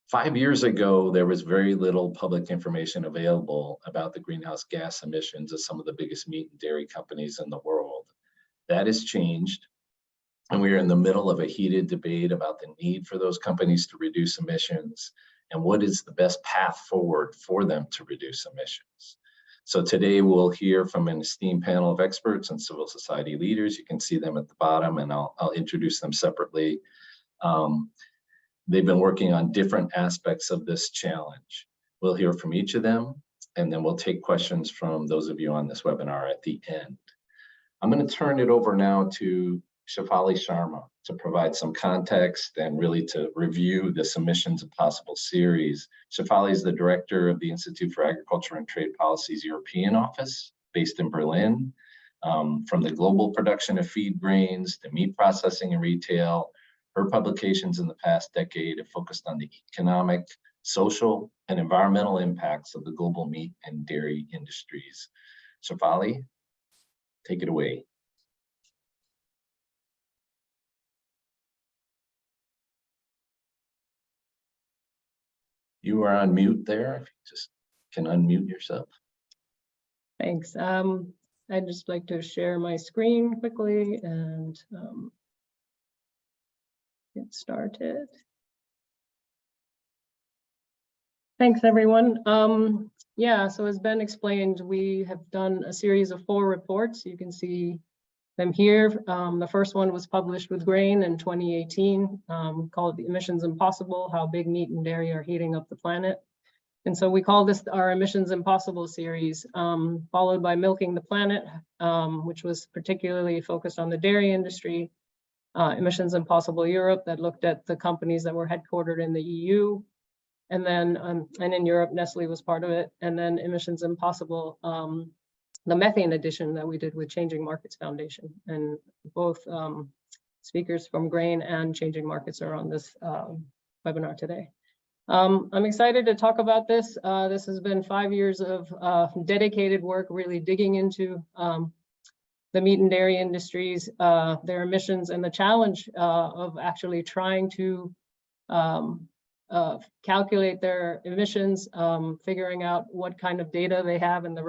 5 years ago, there was very little public information available about the greenhouse gas emissions of some of the biggest meat and dairy companies in the world. That has changed, and we are in the middle of a heated debate about the need for those companies to reduce emissions and what is the best path forward for them to reduce emissions. So today we'll hear from an esteemed panel of experts and civil society leaders. You can see them at the bottom, and I'll introduce them separately. They've been working on different aspects of this challenge. We'll hear from each of them, and then we'll take questions from those of you on this webinar at the end. I'm going to turn it over now to Shefali Sharma to provide some context and really to review this Emissions Impossible series. Shefali is the director of the Institute for Agriculture and Trade Policy's European office, based in Berlin. From the global production of feed grains to meat processing and retail, her publications in the past decade have focused on the economic, social, and environmental impacts of the global meat and dairy industries. Shefali, take it away. You are on mute there, if you just can unmute yourself. Thanks. I'd just like to share my screen quickly and get started. Thanks, everyone. Yeah, so as Ben explained, we have done a series of 4 reports. You can see them here. The first one was published with Grain in 2018, called Emissions Impossible, How Big Meat and Dairy Are Heating Up the Planet. And so we call this our Emissions Impossible series, followed by Milking the Planet, which was particularly focused on the dairy industry. Emissions Impossible Europe, that looked at the companies that were headquartered in the EU. And then, and in Europe, Nestle was part of it. And then Emissions Impossible, the methane edition that we did with Changing Markets Foundation. And both speakers from Grain and Changing Markets are on this webinar today. I'm excited to talk about this. This has been 5 years of dedicated work, really digging into the meat and dairy industries, their emissions, and the challenge of actually trying to calculate their emissions, figuring out what kind of data they have and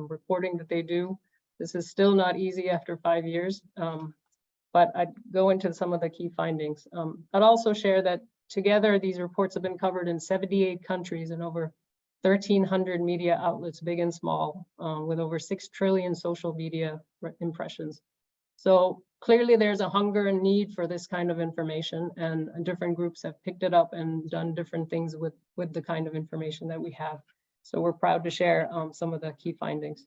reporting that they do. This is still not easy after 5 years, but I'd go into some of the key findings. I'd also share that together these reports have been covered in 78 countries and over 1,300 media outlets, big and small, with over 6 trillion social media impressions. So clearly there's a hunger and need for this kind of information, and different groups have picked it up and done different things with the kind of information that we have. So we're proud to share some of the key findings.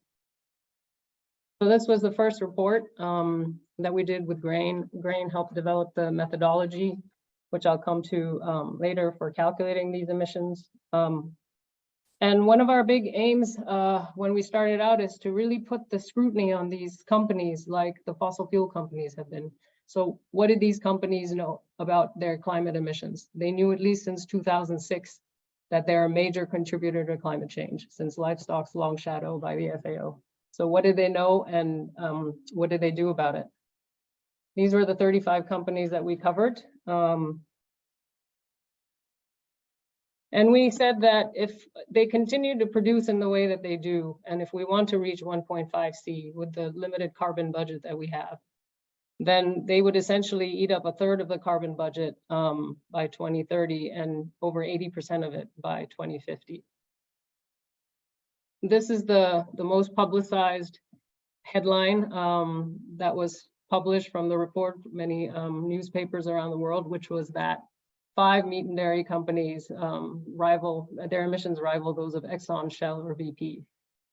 So this was the first report that we did with Grain. Grain helped develop the methodology, which I'll come to later, for calculating these emissions. And one of our big aims when we started out is to really put the scrutiny on these companies like the fossil fuel companies have been. So what did these companies know about their climate emissions? They knew, at least since 2006, that they're a major contributor to climate change, since livestock's long shadow by the FAO. So what did they know, and what did they do about it? These were the 35 companies that we covered. And we said that if they continue to produce in the way that they do, and if we want to reach 1.5C with the limited carbon budget that we have, then they would essentially eat up 1/3 of the carbon budget by 2030 and over 80% of it by 2050. This is the most publicized headline that was published from the report, many newspapers around the world, which was that 5 meat and dairy companies their emissions rival those of Exxon, Shell, or BP,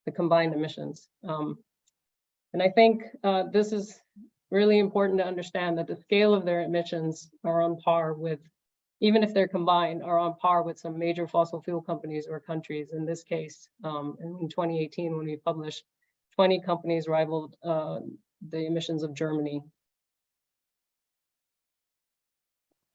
the combined emissions. And I think this is really important to understand, that the scale of their emissions are on par with, even if they're combined, are on par with some major fossil fuel companies or countries. In this case, in 2018, when we published, 20 companies rivaled the emissions of Germany.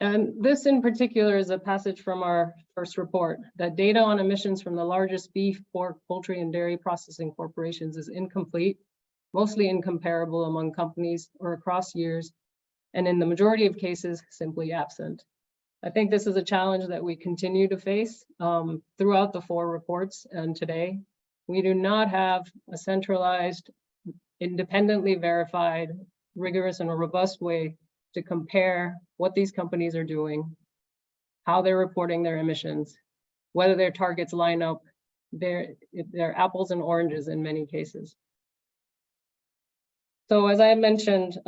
And this in particular is a passage from our first report, that data on emissions from the largest beef, pork, poultry, and dairy processing corporations is incomplete, mostly incomparable among companies or across years, and in the majority of cases, simply absent. I think this is a challenge that we continue to face throughout the 4 reports and today. We do not have a centralized, independently verified, rigorous and robust way to compare what these companies are doing, how they're reporting their emissions, whether their targets line up. They're apples and oranges in many cases. So as I mentioned,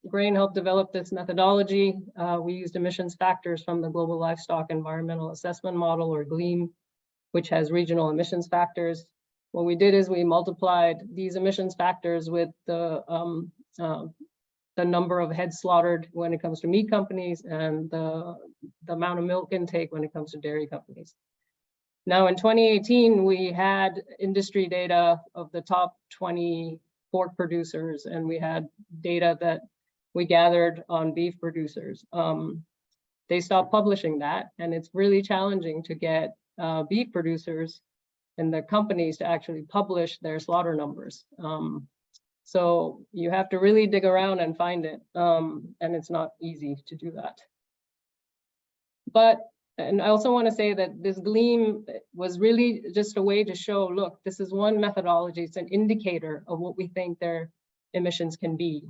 Grain helped develop this methodology. We used emissions factors from the Global Livestock Environmental Assessment Model, or GLEAM, which has regional emissions factors. What we did is we multiplied these emissions factors with the number of heads slaughtered when it comes to meat companies and the amount of milk intake when it comes to dairy companies. Now in 2018, we had industry data of the top 20 pork producers, and we had data that we gathered on beef producers. They stopped publishing that, and it's really challenging to get beef producers and the companies to actually publish their slaughter numbers. So you have to really dig around and find it, and it's not easy to do that. And I also want to say that this GLEAM was really just a way to show, look, this is one methodology. It's an indicator of what we think their emissions can be.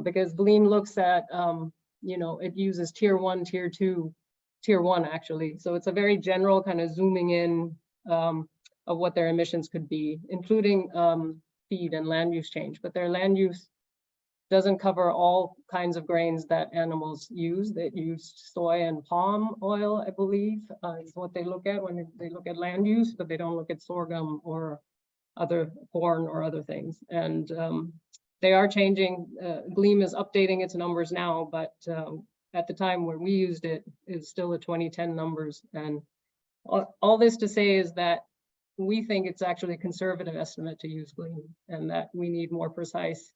Because GLEAM looks at, it uses tier 1, tier 2, tier 1 actually. So it's a very general kind of zooming in of what their emissions could be, including feed and land use change. But their land use doesn't cover all kinds of grains that animals use. They use soy and palm oil, I believe, is what they look at when they look at land use, but they don't look at sorghum or other corn or other things. And they are changing. GLEAM is updating its numbers now, but at the time where we used it, it's still the 2010 numbers. And all this to say is that we think it's actually a conservative estimate to use GLEAM, and that we need more precise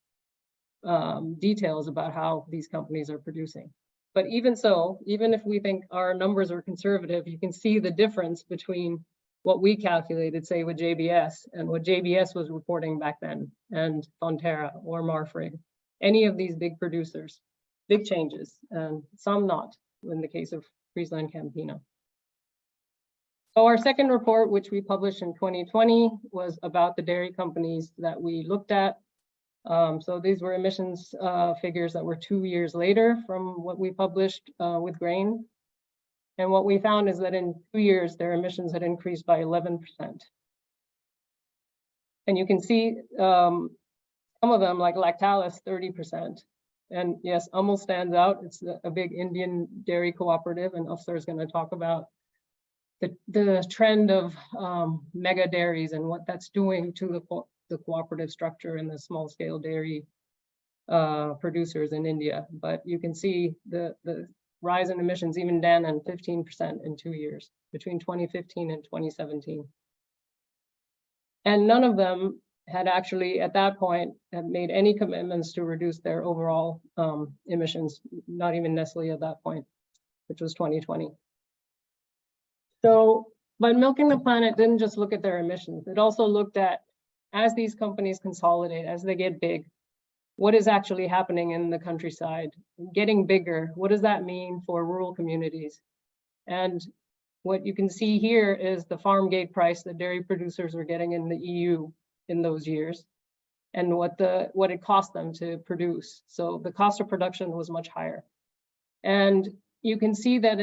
details about how these companies are producing. But even so, even if we think our numbers are conservative, you can see the difference between what we calculated, say with JBS, and what JBS was reporting back then, and Fonterra or Marfrig, any of these big producers, big changes, and some not, in the case of Friesland Campina. So our second report, which we published in 2020, was about the dairy companies that we looked at. So these were emissions figures that were 2 years later from what we published with Grain. And what we found is that in 2 years, their emissions had increased by 11%. And you can see some of them, like Lactalis, 30%. And yes, Amul stands out. It's a big Indian dairy cooperative, and Afsar is going to talk about the trend of mega dairies and what that's doing to the cooperative structure and the small scale dairy producers in India. But you can see the rise in emissions, even then, and 15% in 2 years, between 2015 and 2017. And none of them had actually, at that point, had made any commitments to reduce their overall emissions, not even Nestle at that point, which was 2020. So, but Milking the Planet didn't just look at their emissions. It also looked at, as these companies consolidate, as they get big, what is actually happening in the countryside, getting bigger. What does that mean for rural communities? And what you can see here is the farm gate price that dairy producers were getting in the EU in those years, and what it cost them to produce. So the cost of production was much higher. And you can see that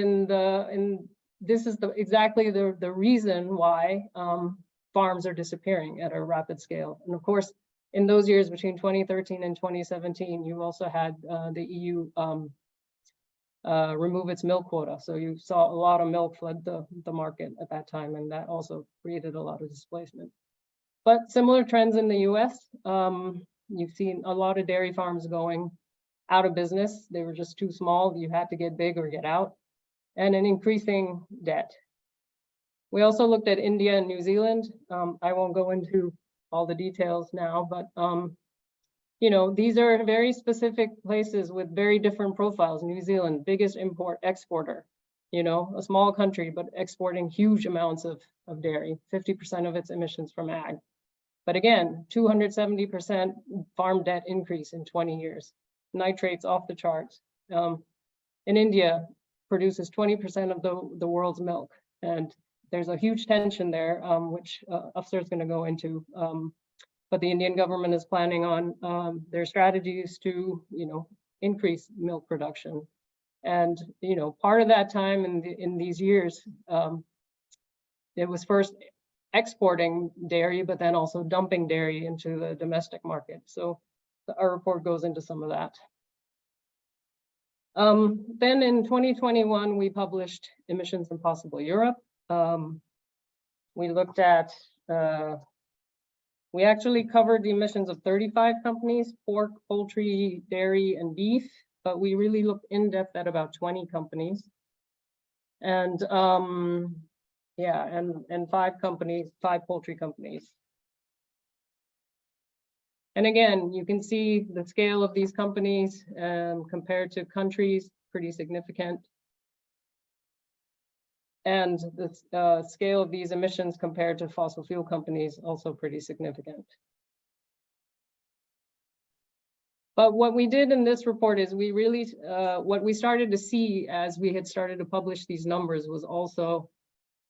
this is exactly the reason why farms are disappearing at a rapid scale. And of course, in those years between 2013 and 2017, you also had the EU remove its milk quota. So you saw a lot of milk flood the market at that time, and that also created a lot of displacement. But similar trends in the US. You've seen a lot of dairy farms going out of business. They were just too small. You had to get big or get out, and an increasing debt. We also looked at India and New Zealand. I won't go into all the details now, but these are very specific places with very different profiles. New Zealand, biggest exporter, a small country, but exporting huge amounts of dairy, 50% of its emissions from ag. But again, 270% farm debt increase in 20 years. Nitrates off the charts. In India, produces 20% of the world's milk. And there's a huge tension there, which Afsar is going to go into. But the Indian government is planning on their strategies to, increase milk production. And, part of that time in these years, it was first exporting dairy, but then also dumping dairy into the domestic market. So our report goes into some of that. Then in 2021, we published Emissions Impossible Europe. We looked at, we actually covered the emissions of 35 companies, pork, poultry, dairy, and beef, but we really looked in depth at about 20 companies. And and 5 poultry companies. And again, you can see the scale of these companies compared to countries, pretty significant. And the scale of these emissions compared to fossil fuel companies, also pretty significant. But what we did in this report is we really, what we started to see as we had started to publish these numbers was also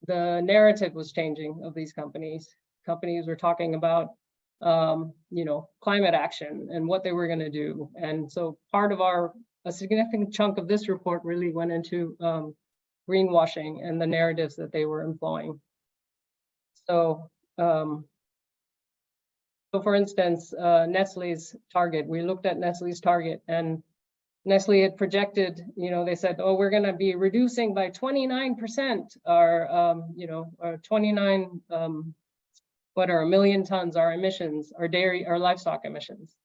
the narrative was changing of these companies. Companies were talking about, climate action and what they were going to do. And so part of a significant chunk of this report really went into greenwashing and the narratives that they were employing. So, for instance, Nestle's target, we looked at Nestle's target, and Nestle had projected, they said, oh, we're going to be reducing by 29% our 29, what are 1 million tons, our emissions, our livestock emissions.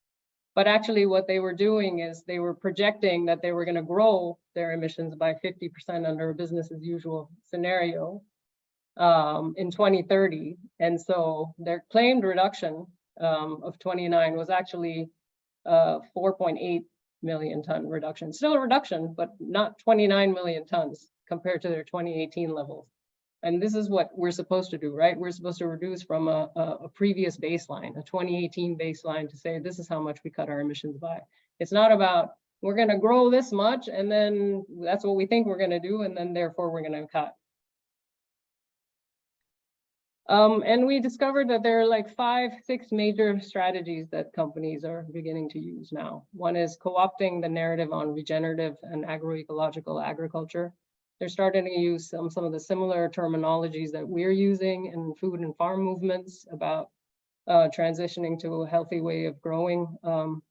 But actually what they were doing is they were projecting that they were going to grow their emissions by 50% under a business as usual scenario in 2030. And so their claimed reduction of 29 was actually 4.8 million ton reduction. Still a reduction, but not 29 million tons compared to their 2018 levels. And this is what we're supposed to do, right? We're supposed to reduce from a previous baseline, a 2018 baseline, to say this is how much we cut our emissions by. It's not about we're going to grow this much and then that's what we think we're going to do and then therefore we're going to cut. And we discovered that there are like 5-6 major strategies that companies are beginning to use now. One is co-opting the narrative on regenerative and agroecological agriculture. They're starting to use some of the similar terminologies that we're using in food and farm movements about transitioning to a healthy way of growing and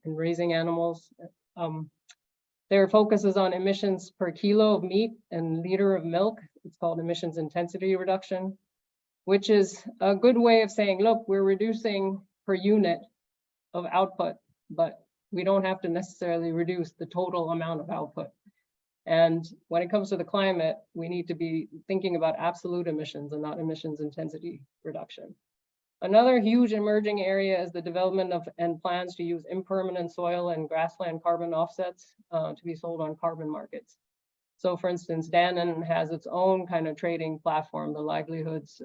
raising animals. Their focus is on emissions per kilo of meat and liter of milk. It's called emissions intensity reduction, which is a good way of saying, look, we're reducing per unit of output, but we don't have to necessarily reduce the total amount of output. And when it comes to the climate, we need to be thinking about absolute emissions and not emissions intensity reduction. Another huge emerging area is the development of and plans to use impermanent soil and grassland carbon offsets to be sold on carbon markets. So for instance, Dannon has its own kind of trading platform, the livelihoods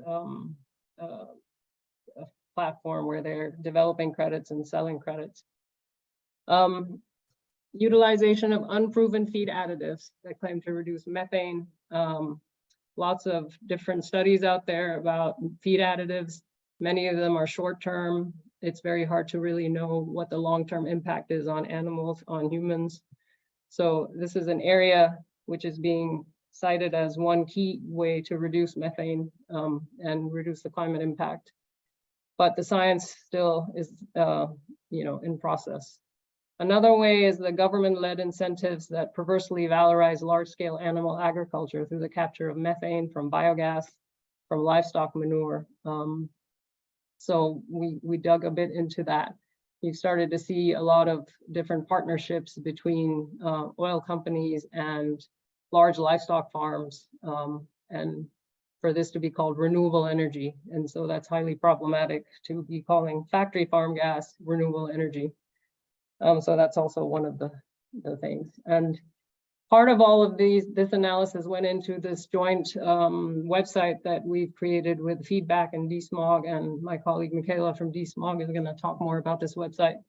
platform, where they're developing credits and selling credits. Utilization of unproven feed additives that claim to reduce methane. Lots of different studies out there about feed additives. Many of them are short-term. It's very hard to really know what the long-term impact is on animals, on humans. So this is an area which is being cited as one key way to reduce methane and reduce the climate impact. But the science still is, in process. Another way is the government-led incentives that perversely valorize large-scale animal agriculture through the capture of methane from biogas, from livestock manure. So we dug a bit into that. You started to see a lot of different partnerships between oil companies and large livestock farms, and for this to be called renewable energy. And so that's highly problematic to be calling factory farm gas renewable energy. So that's also one of the things. And part of all of this analysis went into this joint website that we've created with feedback and DeSmog, and my colleague Michaela from DeSmog is going to talk more about this website.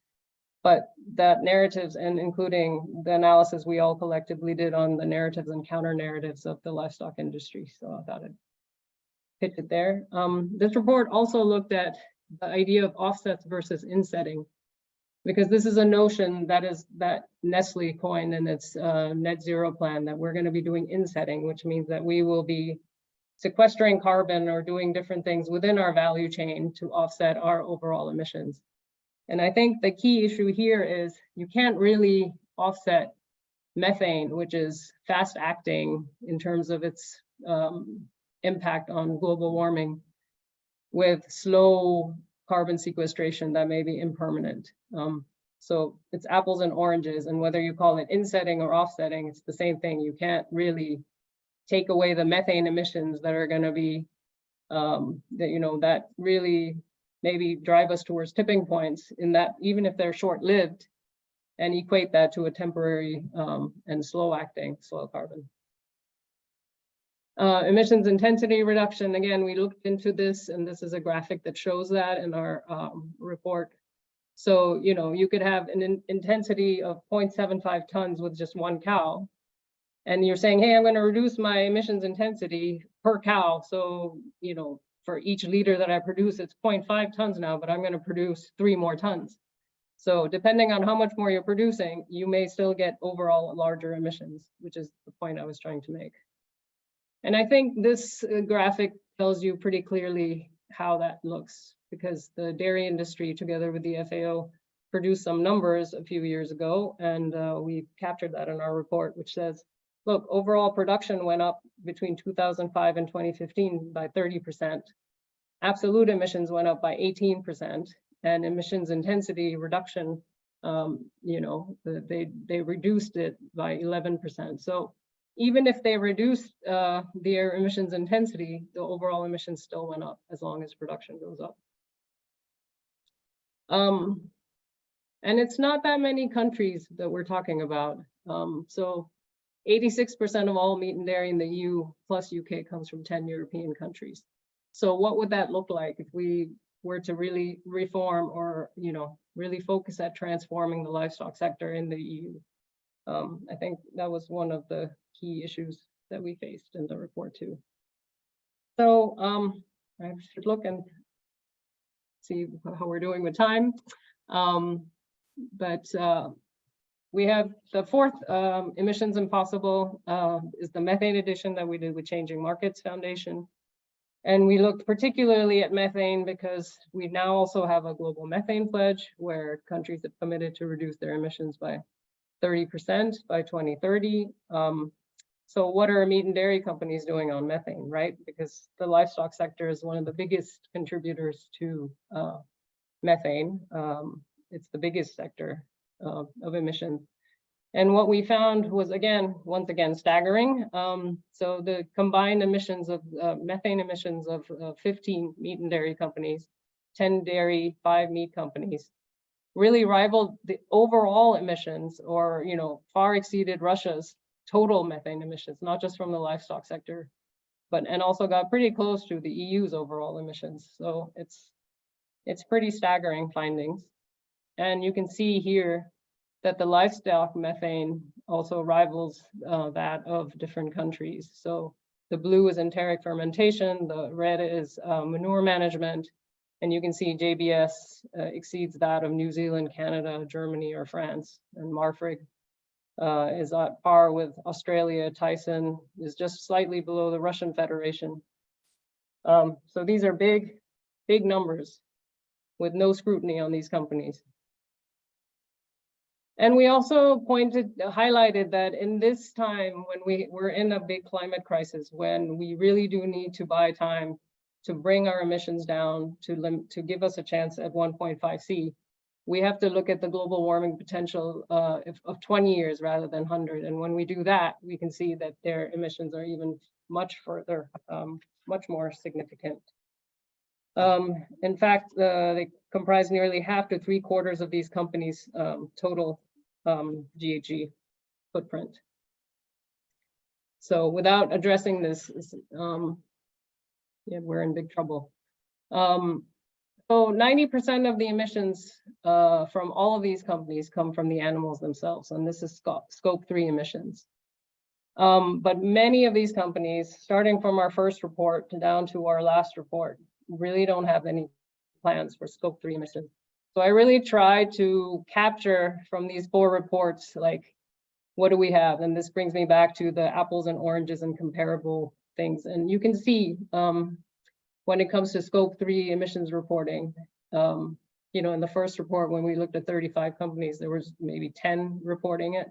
But that narratives, and including the analysis we all collectively did on the narratives and counter narratives of the livestock industry. So I thought I'd pitch it there. This report also looked at the idea of offsets versus insetting, because this is a notion that Nestle coined in its net zero plan, that we're going to be doing insetting, which means that we will be sequestering carbon or doing different things within our value chain to offset our overall emissions. And I think the key issue here is you can't really offset methane, which is fast acting in terms of its impact on global warming, with slow carbon sequestration that may be impermanent. So it's apples and oranges, and whether you call it insetting or offsetting, it's the same thing. You can't really take away the methane emissions that are going to be that really maybe drive us towards tipping points, in that even if they're short-lived, and equate that to a temporary and slow-acting soil carbon. Emissions intensity reduction, again, we looked into this, and this is a graphic that shows that in our report. So, you could have an intensity of 0.75 tons with just one cow, and you're saying, hey, I'm going to reduce my emissions intensity per cow. So, for each liter that I produce, it's 0.5 tons now, but I'm going to produce 3 more tons. So depending on how much more you're producing, you may still get overall larger emissions, which is the point I was trying to make. And I think this graphic tells you pretty clearly how that looks, because the dairy industry, together with the FAO, produced some numbers a few years ago, and we captured that in our report, which says, look, overall production went up between 2005 and 2015 by 30%. Absolute emissions went up by 18%, and emissions intensity reduction, they reduced it by 11%. So even if they reduced their emissions intensity, the overall emissions still went up as long as production goes up. And it's not that many countries that we're talking about. So 86% of all meat and dairy in the EU plus UK comes from 10 European countries. So what would that look like if we were to really reform or, really focus at transforming the livestock sector in the EU? I think that was one of the key issues that we faced in the report too. So I should look and see how we're doing with time. We have the fourth Emissions Impossible is the methane edition that we did with Changing Markets Foundation. And we looked particularly at methane because we now also have a global methane pledge where countries have committed to reduce their emissions by 30% by 2030. So what are meat and dairy companies doing on methane, right? Because the livestock sector is one of the biggest contributors to methane. It's the biggest sector of emissions. And what we found was, once again, staggering. So the combined emissions of methane emissions of 15 meat and dairy companies, 10 dairy, 5 meat companies, really rivaled the overall emissions, or far exceeded Russia's total methane emissions, not just from the livestock sector, and also got pretty close to the EU's overall emissions. So it's pretty staggering findings. And you can see here that the livestock methane also rivals that of different countries. So the blue is enteric fermentation, the red is manure management, and you can see JBS exceeds that of New Zealand, Canada, Germany, or France. And Marfrig is at par with Australia. Tyson is just slightly below the Russian Federation. So these are big numbers with no scrutiny on these companies. And we also highlighted that in this time when we're in a big climate crisis, when we really do need to buy time to bring our emissions down to give us a chance at 1.5 C, we have to look at the global warming potential of 20 years rather than 100. And when we do that, we can see that their emissions are even much further, much more significant. In fact, they comprise nearly half to 3/4 of these companies' total GHG footprint. So without addressing this, we're in big trouble. So 90% of the emissions from all of these companies come from the animals themselves, and this is scope 3 emissions. But many of these companies, starting from our first report down to our last report, really don't have any plans for scope 3 emissions. So I really tried to capture from these 4 reports, like, what do we have? And this brings me back to the apples and oranges and comparable things. And you can see when it comes to scope 3 emissions reporting, you know, in the first report, when we looked at 35 companies, there was maybe 10 reporting it.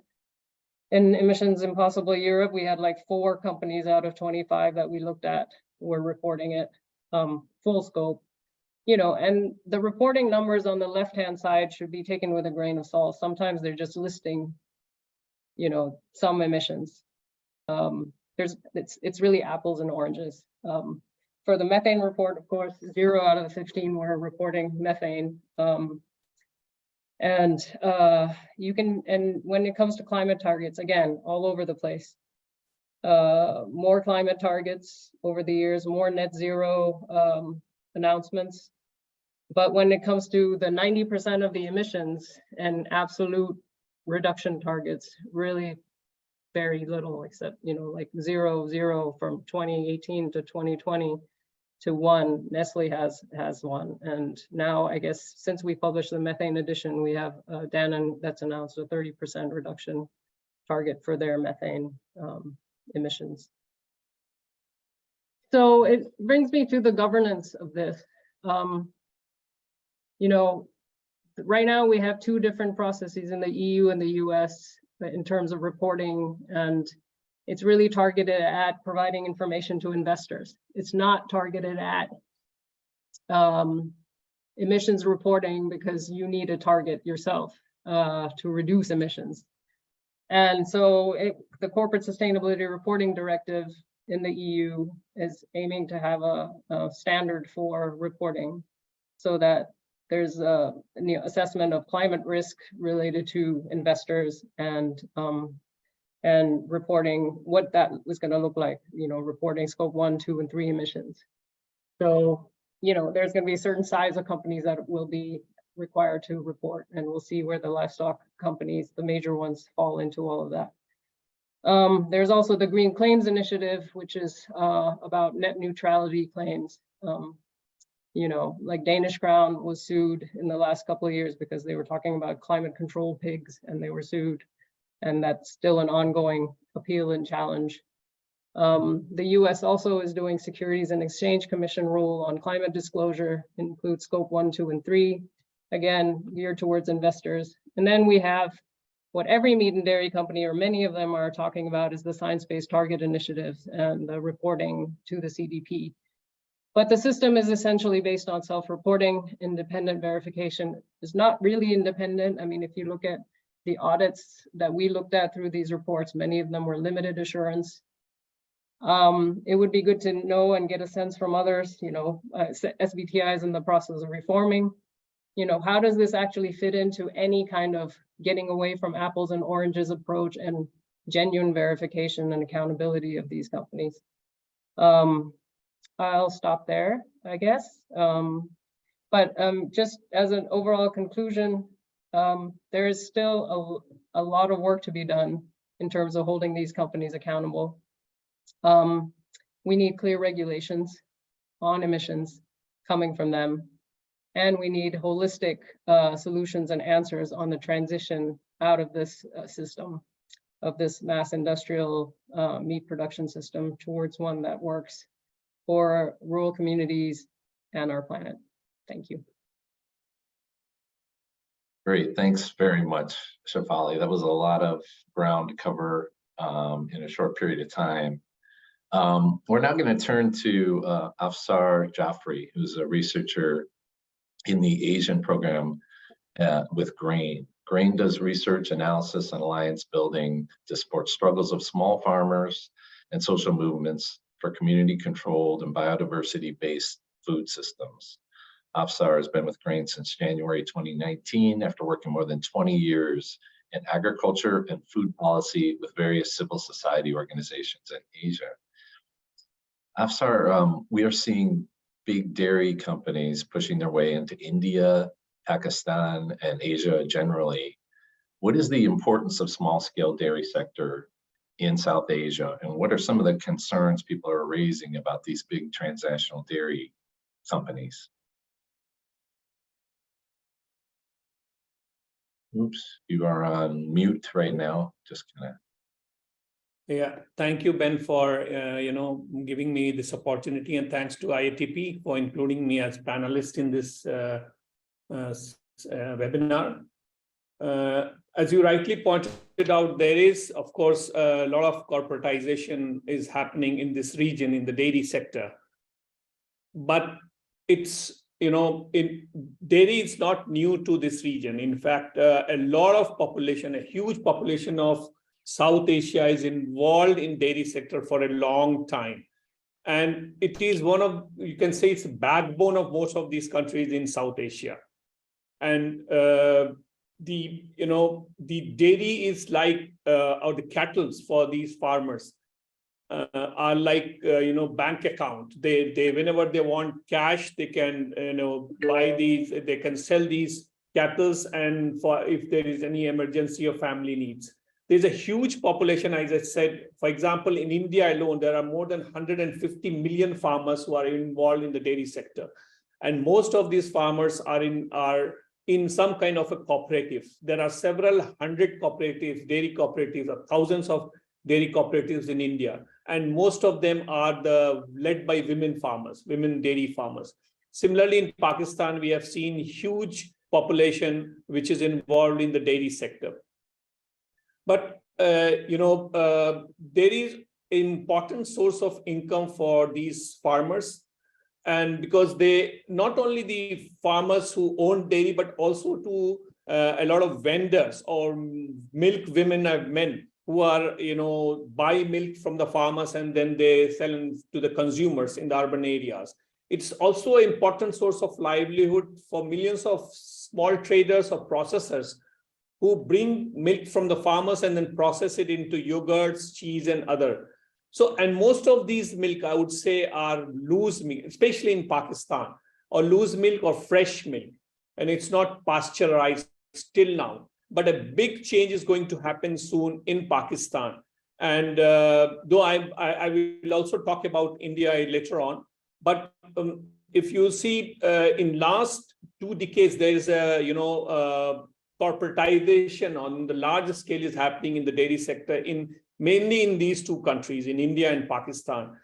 In Emissions Impossible Europe, we had like 4 companies out of 25 that we looked at were reporting it full scope. You know, and the reporting numbers on the left-hand side should be taken with a grain of salt. Sometimes they're just listing, you know, some emissions. It's really apples and oranges. For the methane report, of course, 0 out of the 15 were reporting methane. And when it comes to climate targets, again, all over the place. More climate targets over the years, more net zero announcements. But when it comes to the 90% of the emissions and absolute reduction targets, really very little, except, you know, like 0 from 2018 to 2020 to 1. Nestle has 1. And now, I guess, since we published the methane edition, we have Danone that's announced a 30% reduction target for their methane emissions. So it brings me to the governance of this. You know, right now we have 2 different processes in the EU and the US in terms of reporting, and it's really targeted at providing information to investors. It's not targeted at emissions reporting because you need a target yourself to reduce emissions. And so the Corporate Sustainability Reporting Directive in the EU is aiming to have a standard for reporting so that there's a assessment of climate risk related to investors and reporting what that was going to look like, you know, reporting scope 1, 2, and 3 emissions. So, you know, there's going to be a certain size of companies that will be required to report, and we'll see where the livestock companies, the major ones, fall into all of that. There's also the Green Claims Initiative, which is about net neutrality claims. You know, like Danish Crown was sued in the last couple of years because they were talking about climate control pigs, and they were sued. And that's still an ongoing appeal and challenge. The US also is doing Securities and Exchange Commission rule on climate disclosure, includes scope 1, 2, and 3, again, geared towards investors. And then we have what every meat and dairy company, or many of them, are talking about is the Science-Based Target Initiative and the reporting to the CDP. But the system is essentially based on self-reporting. Independent verification is not really independent. I mean, if you look at the audits that we looked at through these reports, many of them were limited assurance. It would be good to know and get a sense from others, you know, SBTI is in the process of reforming. You know, how does this actually fit into any kind of getting away from apples and oranges approach and genuine verification and accountability of these companies? I'll stop there, I guess. But just as an overall conclusion, there is still a lot of work to be done in terms of holding these companies accountable. We need clear regulations on emissions coming from them, and we need holistic solutions and answers on the transition out of this system, of this mass industrial meat production system, towards one that works for rural communities and our planet. Thank you. Great, thanks very much, Shefali. That was a lot of ground to cover in a short period of time. We're now going to turn to Afsar Jafri, who's a researcher in the Asian program with GRAIN. GRAIN does research, analysis, and alliance building to support struggles of small farmers and social movements for community-controlled and biodiversity-based food systems. Afsar has been with GRAIN since January 2019 after working more than 20 years in agriculture and food policy with various civil society organizations in Asia. Afsar, we are seeing big dairy companies pushing their way into India, Pakistan, and Asia generally. What is the importance of small-scale dairy sector in South Asia, and what are some of the concerns people are raising about these big transnational dairy companies? Oops, you are on mute right now. Just kind of. Yeah, thank you, Ben, for giving me this opportunity, and thanks to IATP for including me as panelist in this webinar. As you rightly pointed out, there is, of course, a lot of corporatization is happening in this region in the dairy sector. But it's, dairy is not new to this region. In fact, a lot of population, a huge population of South Asia is involved in dairy sector for a long time. And it is one of, you can say it's the backbone of most of these countries in South Asia. And the dairy is like, or the cattle for these farmers are like, bank account. They whenever they want cash, they can, buy these, they can sell these cattle, and for if there is any emergency or family needs. There's a huge population, as I said. For example, in India alone, there are more than 150 million farmers who are involved in the dairy sector. And most of these farmers are in some kind of a cooperative. There are several hundred cooperatives, dairy cooperatives, or thousands of dairy cooperatives in India. And most of them are led by women farmers, women dairy farmers. Similarly, in Pakistan, we have seen huge population which is involved in the dairy sector. But, there is an important source of income for these farmers. And because they, not only the farmers who own dairy, but also to a lot of vendors or milk women and men who are, buy milk from the farmers and then they sell to the consumers in the urban areas. It's also an important source of livelihood for millions of small traders or processors who bring milk from the farmers and then process it into yogurts, cheese, and other. So, and most of these milk, I would say, are loose milk, especially in Pakistan, or loose milk or fresh milk. And it's not pasteurized still now. But a big change is going to happen soon in Pakistan. And though I will also talk about India later on. But if you see in last 2 decades, there is a, corporatization on the larger scale is happening in the dairy sector, mainly in these 2 countries, in India and Pakistan.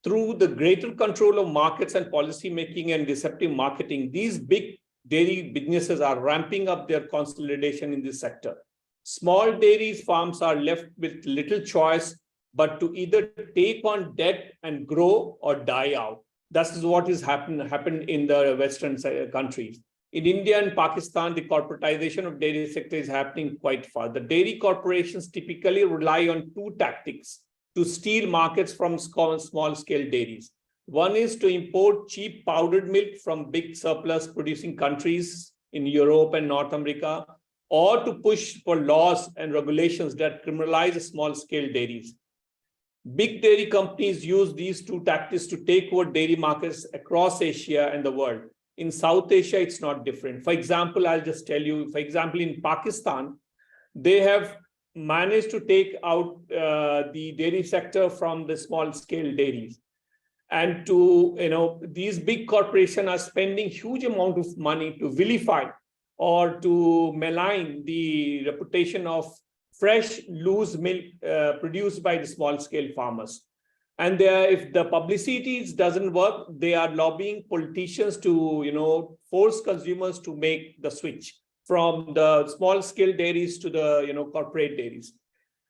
Through the greater control of markets and policy making and deceptive marketing, these big dairy businesses are ramping up their consolidation in this sector. Small dairy farms are left with little choice but to either take on debt and grow or die out. That is what is happened in the Western countries. In India and Pakistan, the corporatization of dairy sector is happening quite fast. The dairy corporations typically rely on 2 tactics to steal markets from small-scale dairies. One is to import cheap powdered milk from big surplus producing countries in Europe and North America, or to push for laws and regulations that criminalize small-scale dairies. Big dairy companies use these 2 tactics to take over dairy markets across Asia and the world. In South Asia, it's not different. For example, I'll just tell you, for example, in Pakistan, they have managed to take out the dairy sector from the small-scale dairies. And these big corporations are spending huge amount of money to vilify or to malign the reputation of fresh, loose milk produced by the small-scale farmers. And if the publicity doesn't work, they are lobbying politicians to, force consumers to make the switch from the small-scale dairies to the, corporate dairies.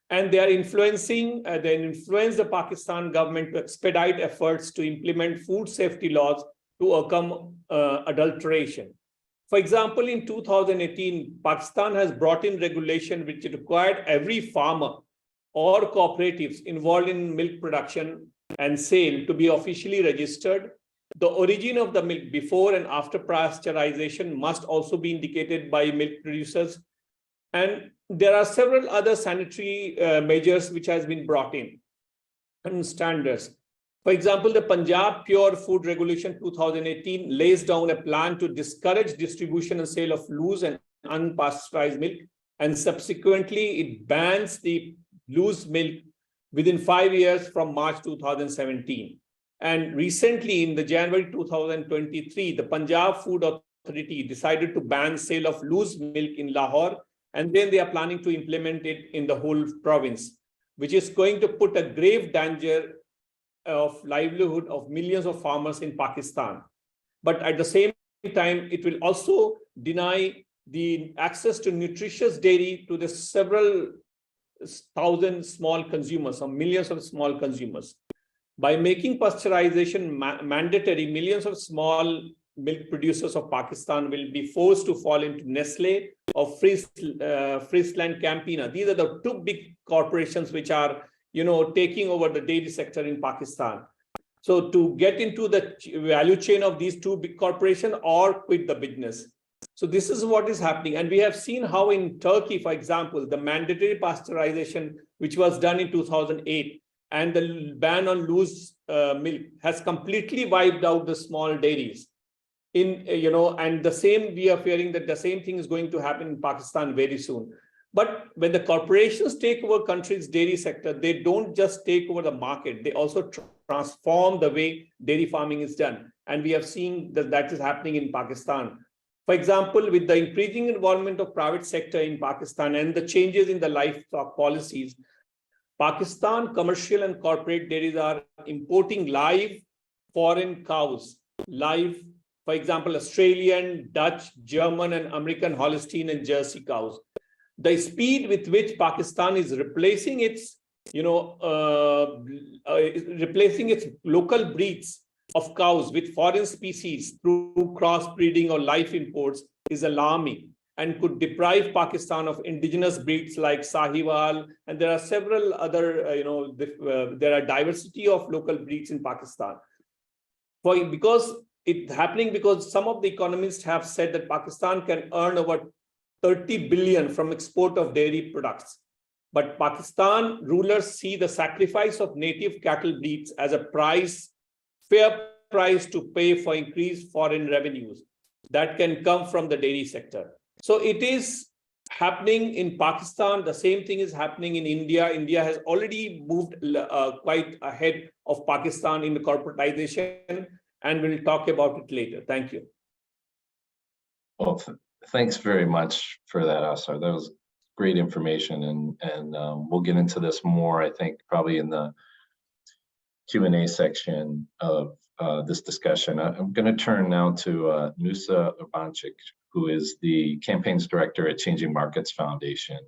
And they are influence the Pakistan government to expedite efforts to implement food safety laws to overcome adulteration. For example, in 2018, Pakistan has brought in regulation which required every farmer or cooperatives involved in milk production and sale to be officially registered. The origin of the milk before and after pasteurization must also be indicated by milk producers. And there are several other sanitary measures which has been brought in and standards. For example, the Punjab Pure Food Regulation 2018 lays down a plan to discourage distribution and sale of loose and unpasteurized milk, and subsequently it bans the loose milk within 5 years from March 2017. And recently in the January 2023, the Punjab Food Authority decided to ban sale of loose milk in Lahore, and then they are planning to implement it in the whole province, which is going to put a grave danger of livelihood of millions of farmers in Pakistan. But at the same time, it will also deny the access to nutritious dairy to the several thousand small consumers or millions of small consumers. By making pasteurization mandatory, millions of small milk producers of Pakistan will be forced to fall into Nestle or Friesland Campina. These are the two big corporations which are, taking over the dairy sector in Pakistan. So to get into the value chain of these two big corporations or quit the business. So this is what is happening. And we have seen how in Turkey, for example, the mandatory pasteurization, which was done in 2008, and the ban on loose milk has completely wiped out the small dairies. And the same, we are fearing that the same thing is going to happen in Pakistan very soon. But when the corporations take over country's dairy sector, they don't just take over the market, they also transform the way dairy farming is done. And we have seen that that is happening in Pakistan. For example, with the increasing involvement of private sector in Pakistan and the changes in the livestock policies, Pakistan commercial and corporate dairies are importing live foreign cows, for example, Australian, Dutch, German, and American Holstein and Jersey cows. The speed with which Pakistan is replacing its, replacing its local breeds of cows with foreign species through crossbreeding or live imports is alarming and could deprive Pakistan of indigenous breeds like Sahiwal, and there are several other, there are diversity of local breeds in Pakistan. Because it's happening because some of the economists have said that Pakistan can earn over 30 billion from export of dairy products. But Pakistan rulers see the sacrifice of native cattle breeds as a fair price to pay for increased foreign revenues that can come from the dairy sector. So it is happening in Pakistan. The same thing is happening in India. India has already moved quite ahead of Pakistan in the corporatization, and we'll talk about it later. Thank you. Well, thanks very much for that, Afsar. That was great information, and we'll get into this more, I think, probably in the Q&A section of this discussion. I'm going to turn now to Nusa Urbancic, who is the campaigns director at Changing Markets Foundation.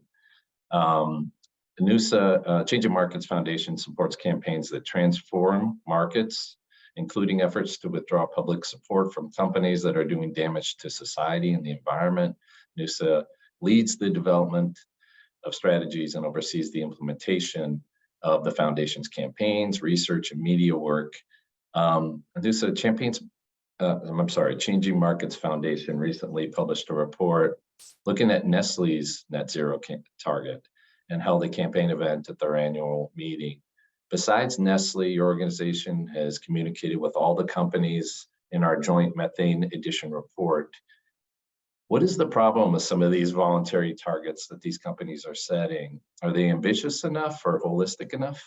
Nusa Changing Markets Foundation supports campaigns that transform markets, including efforts to withdraw public support from companies that are doing damage to society and the environment. Nusa leads the development of strategies and oversees the implementation of the foundation's campaigns, research, and media work. Nusa Changing Markets Foundation recently published a report looking at Nestle's net zero target and held a campaign event at their annual meeting. Besides Nestle, your organization has communicated with all the companies in our joint methane edition report. What is the problem with some of these voluntary targets that these companies are setting? Are they ambitious enough or holistic enough?